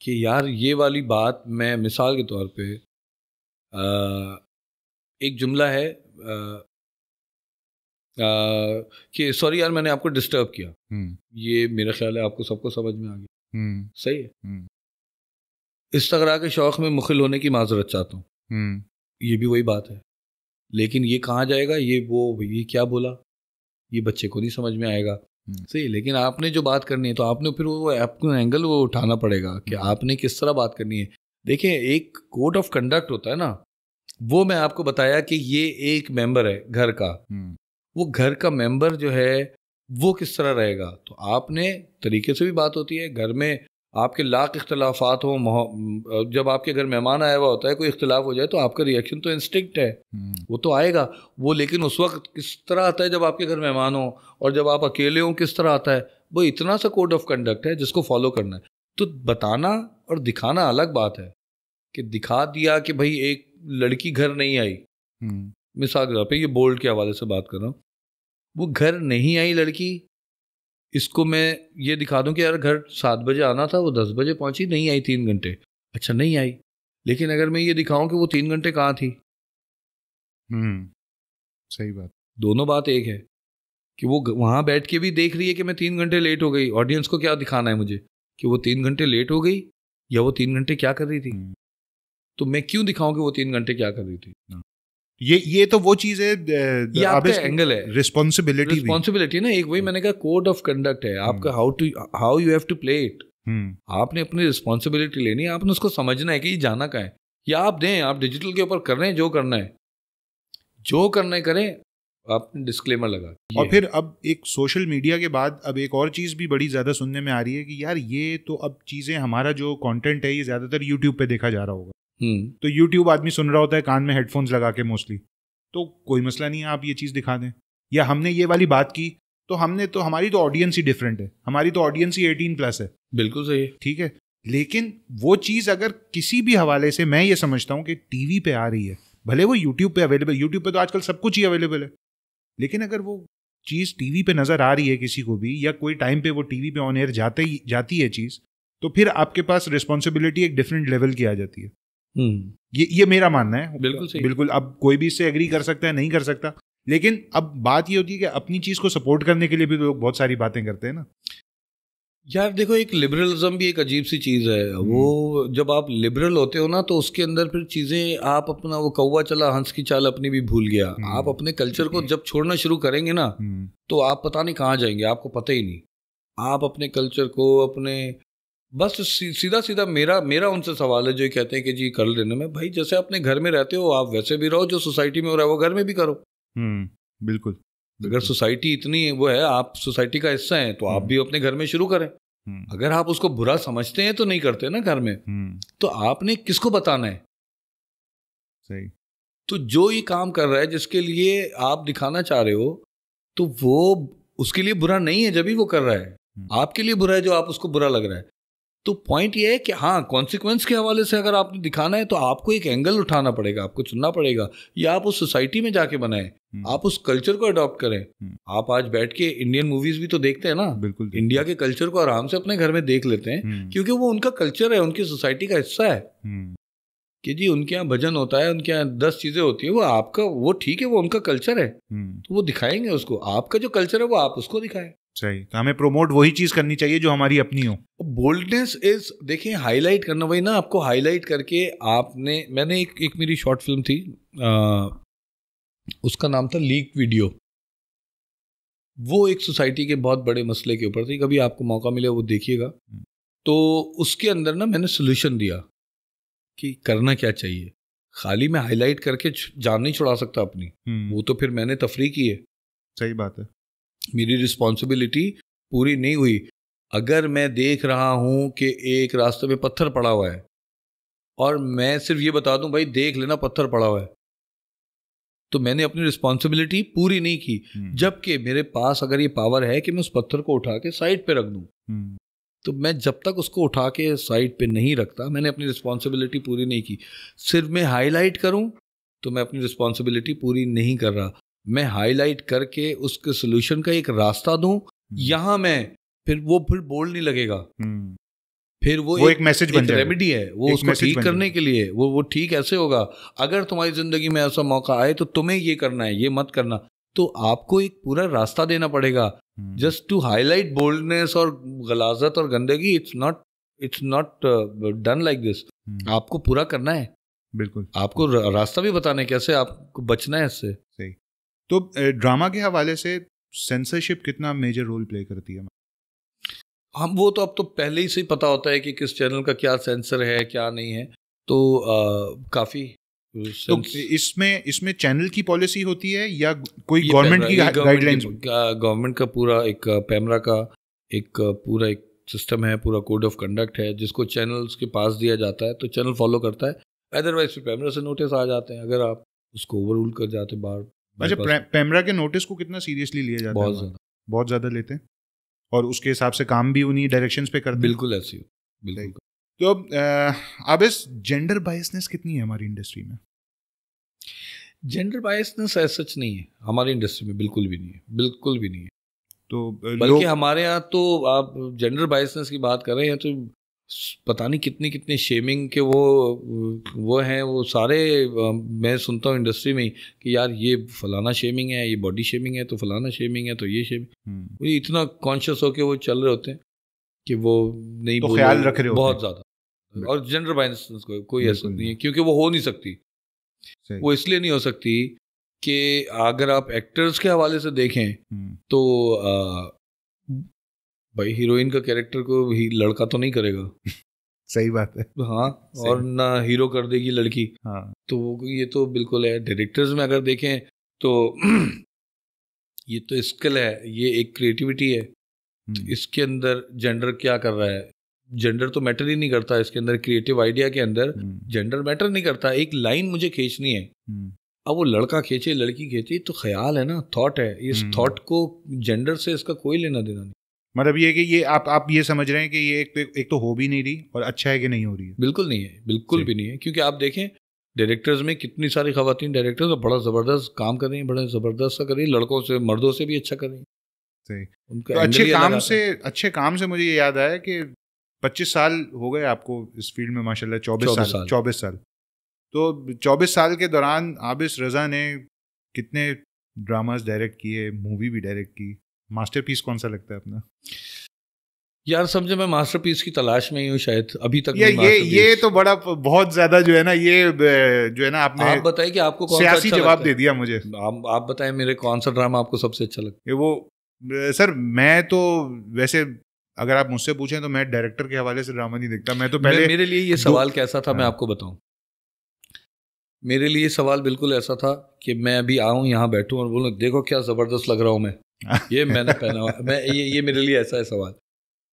कि यार ये वाली बात, मैं मिसाल के तौर पे एक जुमला है कि सॉरी यार मैंने आपको डिस्टर्ब किया, ये मेरा ख्याल है आपको सबको समझ में आ गया, सही है। इस्तगरा के शौक में मुखिल होने की माजरत चाहता हूँ, ये भी वही बात है, लेकिन ये कहाँ जाएगा, ये क्या बोला, ये बच्चे को नहीं समझ में आएगा, सही। लेकिन आपने जो बात करनी है तो आपने फिर वो आपको एंगल वो उठाना पड़ेगा कि आपने किस तरह बात करनी है। देखिए एक कोड ऑफ कंडक्ट होता है ना, वो मैं आपको बताया कि ये एक मेंबर है घर का, वो घर का मेंबर जो है वो किस तरह रहेगा, तो आपने तरीके से भी बात होती है। घर में आपके लाख इख्तलाफात हो, जब आपके घर मेहमान आया हुआ होता है, कोई इख्तलाफ हो जाए तो आपका रिएक्शन तो इंस्टिंक्ट है, वो तो आएगा वो, लेकिन उस वक्त किस तरह आता है जब आपके घर मेहमान हो, और जब आप अकेले हो किस तरह आता है, वो इतना सा कोड ऑफ कंडक्ट है जिसको फॉलो करना है। तो बताना और दिखाना अलग बात है कि दिखा दिया कि भाई एक लड़की घर नहीं आई, मिसाल के तौर पर ये बोल्ड के हवाले से बात कर रहा हूँ, वो घर नहीं आई लड़की, इसको मैं ये दिखा दूं कि यार घर 7 बजे आना था, वो 10 बजे पहुंची, नहीं आई 3 घंटे, अच्छा नहीं आई। लेकिन अगर मैं ये दिखाऊं कि वो 3 घंटे कहाँ थी, सही बात। दोनों बात एक है कि वो वहां बैठ के भी देख रही है कि मैं 3 घंटे लेट हो गई। ऑडियंस को क्या दिखाना है मुझे, कि वो 3 घंटे लेट हो गई या वो 3 घंटे क्या कर रही थी। तो मैं क्यों दिखाऊं कि वो 3 घंटे क्या कर रही थी। ये तो वो चीज है, ये आपका एंगल है, रिस्पॉन्सिबिलिटी ना, एक वही मैंने कहा कोड ऑफ कंडक्ट है आपका, how you have to play it. आपने अपनी रिस्पॉन्सिबिलिटी लेनी है, आपने उसको समझना है कि ये जाना कहाँ है, या आप दें, आप डिजिटल के ऊपर कर रहे हैं, जो करना है करें, आपने डिस्क्लेमर लगा। और फिर अब एक सोशल मीडिया के बाद अब एक और चीज़ भी बड़ी ज़्यादा सुनने में आ रही है कि यार ये तो अब चीज़ें, हमारा जो कंटेंट है ये ज़्यादातर यूट्यूब पे देखा जा रहा होगा। तो यूट्यूब आदमी सुन रहा होता है कान में हेडफोन्स लगा के मोस्टली, तो कोई मसला नहीं है, आप ये चीज़ दिखा दें। या हमने ये वाली बात की तो हमारी तो ऑडियंस ही डिफरेंट है, हमारी तो ऑडियंस ही 18+ है। बिल्कुल सही है, ठीक है, लेकिन वो चीज़ अगर किसी भी हवाले से, मैं ये समझता हूँ कि टीवी पे आ रही है, भले वो यूट्यूब पे अवेलेबल, यूट्यूब पे तो आजकल सब कुछ ही अवेलेबल है, लेकिन अगर वो चीज़ टीवी पे नज़र आ रही है किसी को भी, या कोई टाइम पे वो टीवी पे ऑन एयर जाती है चीज़, तो फिर आपके पास रिस्पॉन्सिबिलिटी एक डिफरेंट लेवल की आ जाती है। ये मेरा मानना है। बिल्कुल सही। बिल्कुल, अब कोई भी इससे एग्री कर सकता है, नहीं कर सकता, लेकिन अब बात ये होती है कि अपनी चीज़ को सपोर्ट करने के लिए भी लोग बहुत सारी बातें करते हैं ना यार। देखो, एक लिबरलिज्म भी एक अजीब सी चीज़ है। वो जब आप लिबरल होते हो ना, तो उसके अंदर फिर चीज़ें, आप अपना वो कौवा चला हंस की चाल अपनी भी भूल गया। आप अपने कल्चर को जब छोड़ना शुरू करेंगे ना, तो आप पता नहीं कहाँ जाएंगे, आपको पता ही नहीं। आप अपने कल्चर को, अपने, बस सीधा सीधा मेरा उनसे सवाल है जो कहते हैं कि जी कर लेने में, भाई जैसे अपने घर में रहते हो आप वैसे भी रहो, जो सोसाइटी में हो रहा है वो घर में भी करो। बिल्कुल। अगर सोसाइटी इतनी वो है, आप सोसाइटी का हिस्सा हैं, तो आप भी अपने घर में शुरू करें। अगर आप उसको बुरा समझते हैं तो नहीं करते ना घर में, तो आपने किसको बताना है। सही। तो जो ये काम कर रहा है, जिसके लिए आप दिखाना चाह रहे हो, तो वो उसके लिए बुरा नहीं है जब भी वो कर रहा है, आपके लिए बुरा है जो आप उसको बुरा लग रहा है। तो पॉइंट ये है कि हाँ, कॉन्सिक्वेंस के हवाले से अगर आपने दिखाना है तो आपको एक एंगल उठाना पड़ेगा, आपको चुनना पड़ेगा, या आप उस सोसाइटी में जाके बनाएं, आप उस कल्चर को अडॉप्ट करें। आप आज बैठ के इंडियन मूवीज भी तो देखते हैं ना, बिल्कुल। इंडिया के कल्चर को आराम से अपने घर में देख लेते हैं, क्योंकि वो उनका कल्चर है, उनकी सोसाइटी का हिस्सा है। कि जी उनके यहाँ भजन होता है, उनके यहाँ 10 चीजें होती है, वो आपका, वो ठीक है, वो उनका कल्चर है, तो वो दिखाएंगे उसको। आपका जो कल्चर है वो आप उसको दिखाएं। सही। तो हमें प्रमोट वही चीज करनी चाहिए जो हमारी अपनी हो। बोल्डनेस इज, देखिए, हाईलाइट करना, वही ना, आपको हाईलाइट करके आपने, मैंने एक मेरी शॉर्ट फिल्म थी, उसका नाम था लीक वीडियो। वो एक सोसाइटी के बहुत बड़े मसले के ऊपर थी, कभी आपको मौका मिले वो देखिएगा। तो उसके अंदर ना मैंने सोल्यूशन दिया कि करना क्या चाहिए। खाली मैं हाईलाइट करके जान नहीं छुड़ा सकता अपनी, वो तो फिर मैंने तफरीह की है। सही बात है। मेरी रिस्पॉन्सिबिलिटी पूरी नहीं हुई। अगर मैं देख रहा हूं कि एक रास्ते में पत्थर पड़ा हुआ है और मैं सिर्फ ये बता दूं भाई देख लेना पत्थर पड़ा हुआ है, तो मैंने अपनी रिस्पॉन्सिबिलिटी पूरी नहीं की। जबकि मेरे पास अगर ये पावर है कि मैं उस पत्थर को उठा के साइड पे रख दूं, तो मैं जब तक उसको उठा के साइड पे नहीं रखता, मैंने अपनी रिस्पॉन्सिबिलिटी पूरी नहीं की। सिर्फ मैं हाईलाइट करूं तो मैं अपनी रिस्पॉन्सिबिलिटी पूरी नहीं कर रहा। मैं हाईलाइट करके उसके सोल्यूशन का एक रास्ता दूं, यहां मैं फिर बोल्ड नहीं लगेगा, फिर वो एक मैसेज बन जाएगा, रेमेडी है वो उसको ठीक करने के लिए। वो ठीक ऐसे होगा, अगर तुम्हारी जिंदगी में ऐसा मौका आए तो तुम्हें ये करना है, ये मत करना। तो आपको एक पूरा रास्ता देना पड़ेगा। जस्ट टू हाईलाइट बोल्डनेस और गलाजत और गंदगी, it's not done like this. आपको पूरा करना है। बिल्कुल। आपको रास्ता भी बताना है कैसे आपको बचना है इससे। सही। तो ड्रामा के हवाले से सेंसरशिप कितना मेजर रोल प्ले करती है? हम वो तो अब तो पहले ही से ही पता होता है कि किस चैनल का क्या सेंसर है क्या नहीं है, तो काफ़ी। तो इसमें चैनल की पॉलिसी होती है या कोई गवर्नमेंट की गाइडलाइंस? गवर्नमेंट का पूरा एक पैमरा का एक पूरा एक सिस्टम है, पूरा कोड ऑफ कंडक्ट है, जिसको चैनल्स के पास दिया जाता है, तो चैनल फॉलो करता है। अदरवाइज फिर पैमरा से नोटिस आ जाते हैं अगर आप उसको ओवर रूल कर जाते बाहर। अच्छा, पैमरा के नोटिस को कितना सीरियसली लिया जाता है? बहुत ज़्यादा लेते हैं, और उसके हिसाब से काम भी उन्हीं डायरेक्शंस पे करते हैं। बिल्कुल ऐसी, बिल्कुल। तो अब इस जेंडर बायसनेस कितनी है हमारी इंडस्ट्री में? जेंडर बायसनेस ऐसा सच नहीं है हमारी इंडस्ट्री में, बिल्कुल भी नहीं है, बिल्कुल भी नहीं है। तो बल्कि हमारे यहाँ तो आप जेंडर बायसनेस की बात कर रहे हैं तो पता नहीं कितनी कितनी शेमिंग के वो हैं वो सारे मैं सुनता हूँ इंडस्ट्री में ही कि यार ये फलाना शेमिंग है, ये बॉडी शेमिंग है, तो फलाना शेमिंग है, तो ये शेमिंग, वो इतना कॉन्शियस होके वो चल रहे होते हैं कि वो नहीं तो ख्याल रख रहे होते बहुत ज़्यादा। और जेंडर बायसनेस कोई ऐसा नहीं है, क्योंकि वो हो नहीं सकती। वो इसलिए नहीं हो सकती कि अगर आप एक्टर्स के हवाले से देखें तो भाई हीरोइन का कैरेक्टर को ही लड़का तो नहीं करेगा। सही बात है। हाँ, और ना हीरो कर देगी लड़की। हाँ, तो ये तो बिल्कुल है। डायरेक्टर्स में अगर देखें तो ये तो स्किल है, ये एक क्रिएटिविटी है। तो इसके अंदर जेंडर क्या कर रहा है? जेंडर तो मैटर ही नहीं करता इसके अंदर। क्रिएटिव आइडिया के अंदर जेंडर मैटर नहीं करता। एक लाइन मुझे खींचनी है, अब वो लड़का खींचे लड़की खींचे तो ख्याल है ना, थॉट है। इस थॉट को जेंडर से इसका कोई लेना देना नहीं। मतलब ये कि ये आप ये समझ रहे हैं कि ये एक तो हो भी नहीं रही और अच्छा है कि नहीं हो रही है? बिल्कुल नहीं है, बिल्कुल भी नहीं है। क्योंकि आप देखें डायरेक्टर्स में कितनी सारी खवातीन डायरेक्टर्स बड़ा ज़बरदस्त काम कर रही हैं, बड़ा ज़बरदस्त सा कर रही है, लड़कों से मर्दों से भी अच्छा कर रही है। सही। उनका तो अच्छे काम से मुझे ये याद आया कि 25 साल हो गए आपको इस फील्ड में माशाल्लाह। 24 साल। तो 24 साल के दौरान आबिस रज़ा ने कितने ड्रामास डायरेक्ट किए, मूवी भी डायरेक्ट की। मास्टरपीस कौन सा लगता है अपना? यार समझे मैं मास्टरपीस की तलाश में ही हूँ शायद अभी तक। ये तो बड़ा बहुत ज्यादा जो है ना, ये जो है ना, आपने आप बताइए कि आपको कौन सा सियासी अच्छा जवाब दे दिया मुझे। आप बताएं मेरे कौन सा ड्रामा आपको सबसे अच्छा लगता है? वो सर मैं तो वैसे अगर आप मुझसे पूछें तो मैं डायरेक्टर के हवाले से ड्रामा नहीं देखता। मैं तो पहले मेरे लिए ये सवाल कैसा था मैं आपको बताऊं। मेरे लिए सवाल बिल्कुल ऐसा था कि मैं अभी आऊं यहाँ बैठूं और बोलूं देखो क्या जबरदस्त लग रहा हूं मैं, ये मैंने पहना हुआ मैं, ये मेरे लिए ऐसा है सवाल।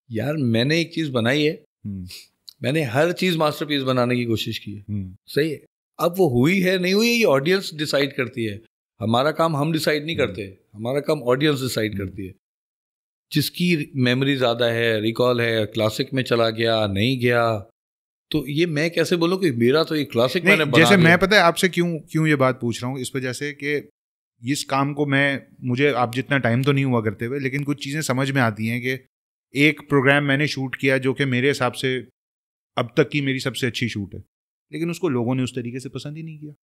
यार मैंने एक चीज बनाई है, मैंने हर चीज मास्टरपीस बनाने की कोशिश की है, सही है। अब वो हुई है नहीं हुई ये ऑडियंस डिसाइड करती है। हमारा काम हम डिसाइड नहीं करते, हमारा काम ऑडियंस डिसाइड करती है। जिसकी मेमोरी ज्यादा है, रिकॉल है, क्लासिक में चला गया नहीं गया, तो ये मैं कैसे बोलूं कि मेरा तो ये क्लासिक मैंने बना जैसे दिया। मैं पता है आपसे क्यों ये बात पूछ रहा हूँ, इस वजह से कि इस काम को मुझे आप जितना टाइम तो नहीं हुआ करते हुए, लेकिन कुछ चीज़ें समझ में आती हैं कि एक प्रोग्राम मैंने शूट किया जो कि मेरे हिसाब से अब तक की मेरी सबसे अच्छी शूट है, लेकिन उसको लोगों ने उस तरीके से पसंद ही नहीं किया।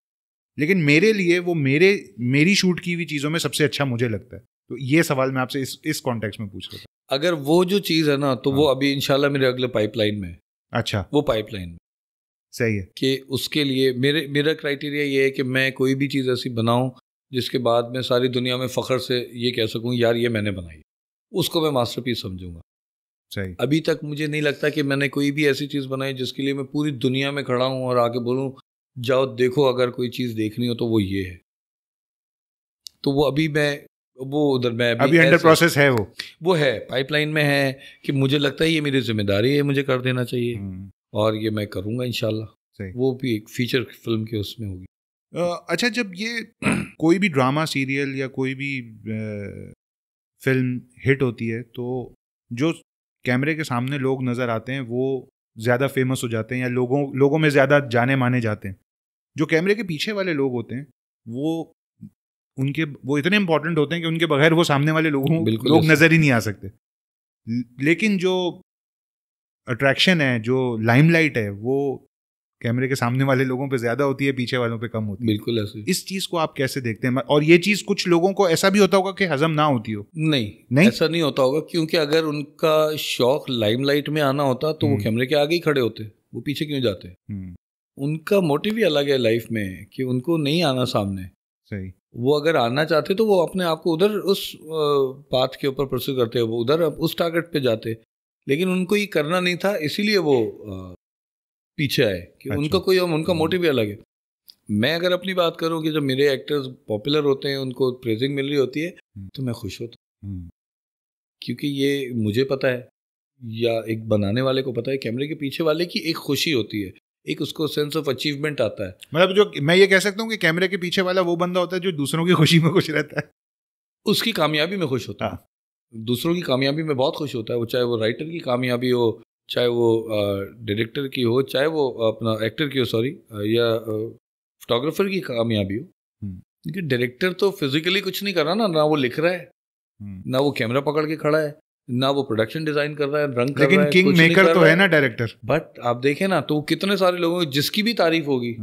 लेकिन मेरे लिए वो मेरी शूट की हुई चीज़ों में सबसे अच्छा मुझे लगता है। तो ये सवाल मैं आपसे इस कॉन्टेक्स्ट में पूछ रहा था। अगर वो जो चीज़ है ना तो वो अभी इंशाल्लाह मेरे अगले पाइपलाइन में। अच्छा, वो पाइपलाइन सही है कि उसके लिए मेरा क्राइटेरिया ये है कि मैं कोई भी चीज़ ऐसी बनाऊं जिसके बाद मैं सारी दुनिया में फ़ख्र से ये कह सकूं यार ये मैंने बनाई, उसको मैं मास्टरपीस समझूंगा। सही। अभी तक मुझे नहीं लगता कि मैंने कोई भी ऐसी चीज़ बनाई जिसके लिए मैं पूरी दुनिया में खड़ा हूं और आके बोलूं जाओ देखो अगर कोई चीज़ देखनी हो तो वो ये है। तो वो अभी मैं वो उधर मैं अभी अंडर प्रोसेस है, वो है पाइपलाइन में है कि मुझे लगता है ये मेरी जिम्मेदारी है, मुझे कर देना चाहिए और ये मैं करूँगा इंशाल्लाह। वो भी एक फीचर फिल्म के उसमें होगी। अच्छा, जब ये कोई भी ड्रामा सीरियल या कोई भी फिल्म हिट होती है तो जो कैमरे के सामने लोग नज़र आते हैं वो ज़्यादा फेमस हो जाते हैं या लोगों में ज़्यादा जाने माने जाते हैं। जो कैमरे के पीछे वाले लोग होते हैं वो इतने इंपॉर्टेंट होते हैं कि उनके बगैर वो सामने वाले लोग नज़र ही नहीं आ सकते। लेकिन जो अट्रैक्शन है, जो लाइमलाइट है, वो कैमरे के सामने वाले लोगों पे ज्यादा होती है, पीछे वालों पे कम होती है। बिल्कुल ऐसे। इस चीज को आप कैसे देखते हैं? और ये चीज कुछ लोगों को ऐसा भी होता होगा कि हजम ना होती हो? नहीं ऐसा नहीं होता होगा, क्योंकि अगर उनका शौक लाइमलाइट में आना होता तो वो कैमरे के आगे ही खड़े होते, वो पीछे क्यों जाते? उनका मोटिव ही अलग है लाइफ में कि उनको नहीं आना सामने। सही। वो अगर आना चाहते तो वो अपने आप को उधर उस पाथ के ऊपर परस्यू करते, वो उधर उस टारगेट पे जाते, लेकिन उनको ये करना नहीं था इसीलिए वो पीछे आए कि अच्छा। उनका मोटिव भी अलग है। मैं अगर अपनी बात करूं कि जब मेरे एक्टर्स पॉपुलर होते हैं, उनको प्रेजिंग मिल रही होती है तो मैं खुश होता हूं, क्योंकि ये मुझे पता है या एक बनाने वाले को पता है, कैमरे के पीछे वाले की एक खुशी होती है, एक उसको सेंस ऑफ अचीवमेंट आता है। मतलब जो मैं ये कह सकता हूँ कि कैमरे के पीछे वाला वो बंदा होता है जो दूसरों की खुशी में खुश रहता है, उसकी कामयाबी में खुश होता है। दूसरों की कामयाबी में बहुत खुश होता है, वो चाहे वो राइटर की कामयाबी हो, चाहे वो डायरेक्टर की हो, चाहे वो अपना एक्टर की हो, सॉरी, या फोटोग्राफर की कामयाबी हो। क्योंकि डायरेक्टर तो फिजिकली कुछ नहीं कर रहा ना वो लिख रहा है, ना वो कैमरा पकड़ के खड़ा है, ना वो प्रोडक्शन डिजाइन कर रहा है, रंग कर रहा लेकिन है, किंग कुछ नहीं मेकर कर तो रहा है ना डायरेक्टर। बट आप देखें ना तो कितने सारे लोगों की जिसकी भी तारीफ होगी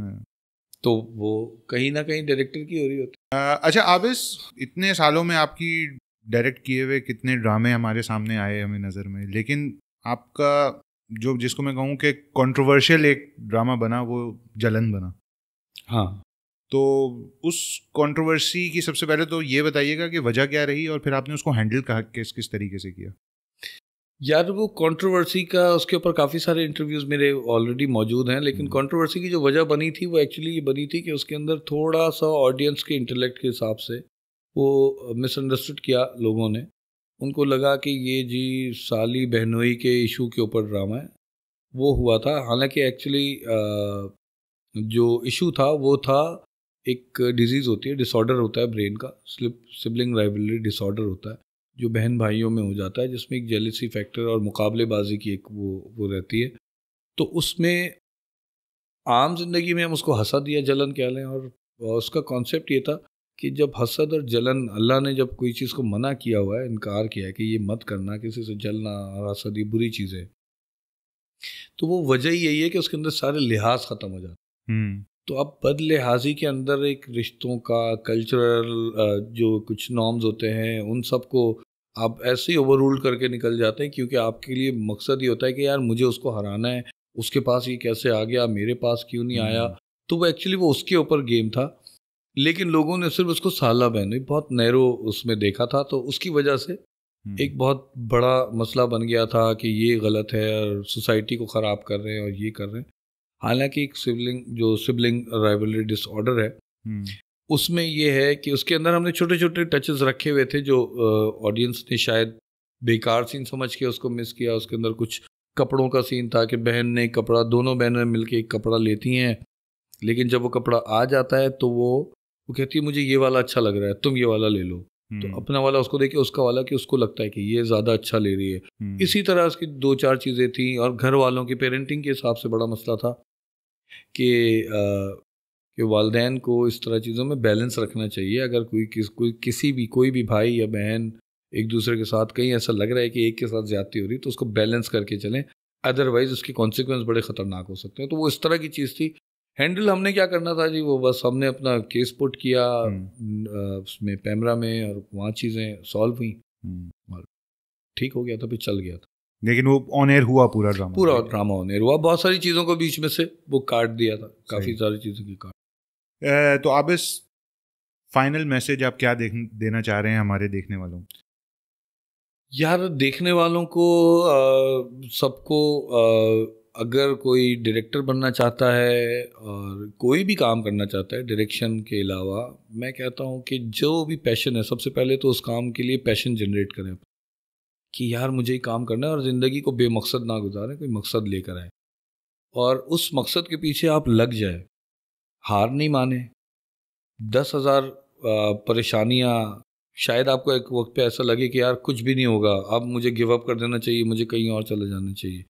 तो वो कहीं ना कहीं डायरेक्टर की हो रही होती। अच्छा आबिस, इतने सालों में आपकी डायरेक्ट किए हुए कितने ड्रामे हमारे सामने आए हमें नज़र में, लेकिन आपका जो जिसको मैं कहूँ कि कंट्रोवर्शियल एक ड्रामा बना वो जलन बना। हाँ, तो उस कंट्रोवर्सी की सबसे पहले तो ये बताइएगा कि वजह क्या रही और फिर आपने उसको हैंडल किस किस तरीके से किया। यार वो कंट्रोवर्सी का उसके ऊपर काफ़ी सारे इंटरव्यूज़ मेरे ऑलरेडी मौजूद हैं, लेकिन कंट्रोवर्सी की जो वजह बनी थी वो एक्चुअली ये बनी थी कि उसके अंदर थोड़ा सा ऑडियंस के इंटेलेक्ट के हिसाब से वो मिसअंडरस्टूड किया लोगों ने। उनको लगा कि ये जी साली बहनोई के इशू के ऊपर ड्रामा है, वो हुआ था। हालांकि एक्चुअली जो इशू था वो था एक डिजीज़ होती है, डिसऑर्डर होता है ब्रेन का, सिबलिंग राइवलरी डिसऑर्डर होता है जो बहन भाइयों में हो जाता है, जिसमें एक जेलसी फैक्टर और मुकाबलेबाजी की एक वो रहती है। तो उसमें आम जिंदगी में हम उसको हसद या जलन कह लें, और उसका कॉन्सेप्ट ये था कि जब हसद और जलन, अल्लाह ने जब कोई चीज़ को मना किया हुआ है, इनकार किया है कि ये मत करना, किसी से जलना और हसद ये बुरी चीज़ें, तो वो वजह ही यही है कि उसके अंदर सारे लिहाज ख़त्म हो जाते हैं। तो अब बद लिहाजी के अंदर एक रिश्तों का कल्चरल जो कुछ नॉर्म्स होते हैं उन सबको आप ऐसे ही ओवर रूल करके निकल जाते हैं, क्योंकि आपके लिए मकसद ये होता है कि यार मुझे उसको हराना है, उसके पास ये कैसे आ गया, मेरे पास क्यों नहीं आया। तो वो एक्चुअली वो उसके ऊपर गेम था, लेकिन लोगों ने सिर्फ उसको साला बहन बहुत नैरो उसमें देखा था। तो उसकी वजह से एक बहुत बड़ा मसला बन गया था कि ये गलत है और सोसाइटी को ख़राब कर रहे हैं और ये कर रहे हैं। हालांकि एक सिबलिंग राइवलरी डिसऑर्डर है, उसमें ये है कि उसके अंदर हमने छोटे छोटे टचेस रखे हुए थे जो ऑडियंस ने शायद बेकार सीन समझ के उसको मिस किया। उसके अंदर कुछ कपड़ों का सीन था कि बहन ने कपड़ा, दोनों बहनें मिलके एक कपड़ा लेती हैं, लेकिन जब वो कपड़ा आ जाता है तो वो कहती है मुझे ये वाला अच्छा लग रहा है, तुम ये वाला ले लो। तो अपना वाला उसको देके उसका वाला कि उसको लगता है कि ये ज़्यादा अच्छा ले रही है। इसी तरह उसकी दो चार चीज़ें थी, और घर वालों की पेरेंटिंग के हिसाब से बड़ा मसला था कि वालिदैन को इस तरह चीज़ों में बैलेंस रखना चाहिए। अगर कोई भी भाई या बहन एक दूसरे के साथ कहीं ऐसा लग रहा है कि एक के साथ ज्यादती हो रही, तो उसको बैलेंस करके चलें, अदरवाइज उसके कॉन्सिक्वेंस बड़े ख़तरनाक हो सकते हैं। तो वो इस तरह की चीज़ थी। हैंडल हमने क्या करना था जी, वो बस हमने अपना केस पुट किया उसमें पैमरा में, और वहाँ चीज़ें सॉल्व हुई और ठीक हो गया था, फिर चल गया था। लेकिन वो ऑन एयर हुआ पूरा ड्रामा ऑन एयर हुआ। बहुत सारी चीज़ों को बीच में से वो काट दिया था, काफ़ी सारी चीज़ों की काट। तो आप इस फाइनल मैसेज आप क्या देना चाह रहे हैं हमारे देखने वालों? यार देखने वालों को सबको अगर कोई डायरेक्टर बनना चाहता है और कोई भी काम करना चाहता है डायरेक्शन के अलावा, मैं कहता हूँ कि जो भी पैशन है, सबसे पहले तो उस काम के लिए पैशन जनरेट करें कि यार मुझे ये काम करना है, और ज़िंदगी को बेमकसद ना गुजारें, कोई मकसद लेकर आए और उस मकसद के पीछे आप लग जाए, हार नहीं माने। 10,000 परेशानियाँ, शायद आपको एक वक्त पे ऐसा लगे कि यार कुछ भी नहीं होगा, अब मुझे गिव अप कर देना चाहिए, मुझे कहीं और चले जाना चाहिए,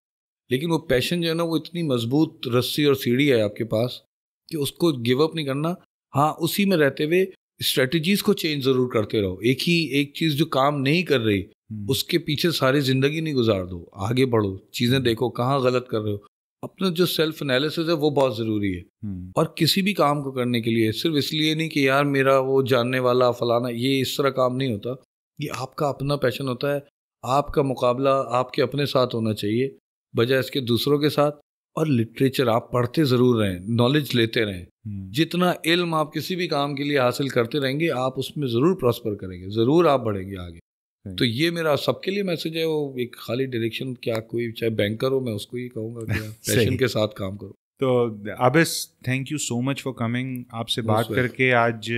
लेकिन वो पैशन जो है ना, वो इतनी मजबूत रस्सी और सीढ़ी है आपके पास कि उसको गिव अप नहीं करना। हाँ, उसी में रहते हुए स्ट्रेटजीज को चेंज ज़रूर करते रहो। एक चीज़ जो काम नहीं कर रही उसके पीछे सारी ज़िंदगी नहीं गुजार दो, आगे बढ़ो, चीज़ें देखो कहाँ गलत कर रहे हो। अपना जो सेल्फ एनालिसिस है वो बहुत ज़रूरी है। और किसी भी काम को करने के लिए सिर्फ इसलिए नहीं कि यार मेरा वो जानने वाला फलाना, ये इस तरह काम नहीं होता। ये आपका अपना पैशन होता है, आपका मुकाबला आपके अपने साथ होना चाहिए बजाय इसके दूसरों के साथ। और लिटरेचर आप पढ़ते ज़रूर रहें, नॉलेज लेते रहें। जितना इल्म आप किसी भी काम के लिए हासिल करते रहेंगे, आप उसमें ज़रूर प्रॉस्पर करेंगे, ज़रूर आप बढ़ेंगे आगे। तो ये मेरा सबके लिए मैसेज है। वो एक खाली डायरेक्शन क्या, कोई चाहे बैंकर हो, मैं उसको ये कहूँगा कि पैशन के साथ काम करो। तो Abis, thank you so much for coming. आपसे बात करके आज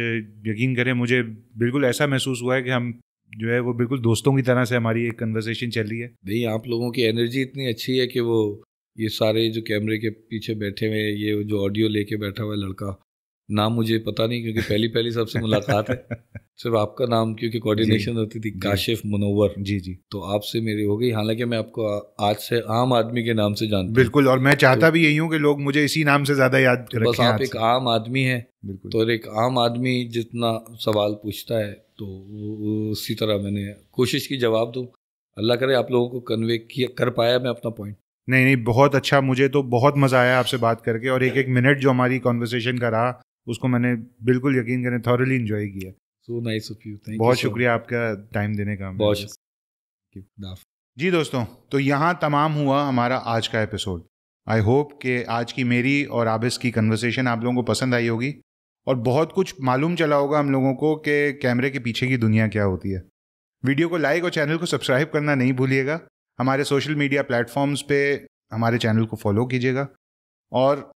यकीन करें मुझे बिल्कुल ऐसा महसूस हुआ है कि हम जो है वो बिल्कुल दोस्तों की तरह से हमारी एक कन्वर्सेशन चल रही है। नहीं, आप लोगों की एनर्जी इतनी अच्छी है कि वो ये सारे जो कैमरे के पीछे बैठे हुए, ये जो ऑडियो लेके बैठा हुआ है लड़का, नाम मुझे पता नहीं, क्योंकि पहली पहली सबसे मुलाकात है। सिर्फ आपका नाम, क्योंकि कोऑर्डिनेशन होती थी, काशिफ मुनव्वर। जी जी। तो आपसे मेरी हो गई। हालांकि मैं आपको आज से आम आदमी के नाम से जानता हूँ। बिल्कुल, और मैं चाहता भी यही हूँ कि लोग मुझे इसी नाम से ज़्यादा याद रखें। बस आप एक आम आदमी हैं। बिल्कुल। तो एक आम आदमी जितना सवाल पूछता है, तो उसी तरह मैंने कोशिश की जवाब दूँ। अल्लाह करे आप लोगों को कन्वे कर पाया मैं अपना पॉइंट। नहीं, बहुत अच्छा, मुझे तो बहुत मज़ा आया आपसे बात करके, और एक एक मिनट जो हमारी कॉन्वर्सेशन का रहा उसको मैंने बिल्कुल यकीन करें थॉरली एंजॉय किया। So nice of you, thank you. बहुत शुक्रिया आपका टाइम देने का। बहुत शुक्रिया जी दोस्तों, तो यहाँ तमाम हुआ हमारा आज का एपिसोड। आई होप कि आज की मेरी और आबिस की कन्वर्सेशन आप लोगों को पसंद आई होगी, और बहुत कुछ मालूम चला होगा हम लोगों को कि कैमरे के पीछे की दुनिया क्या होती है। वीडियो को लाइक और चैनल को सब्सक्राइब करना नहीं भूलिएगा। हमारे सोशल मीडिया प्लेटफॉर्म्स पे हमारे चैनल को फॉलो कीजिएगा, और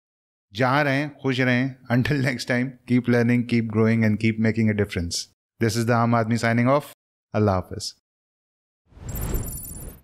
जहाँ रहें खुश रहें। Until next time, keep learning, keep growing and keep making a difference. This is the आम आदमी साइनिंग ऑफ। अल्लाह हाफिज़।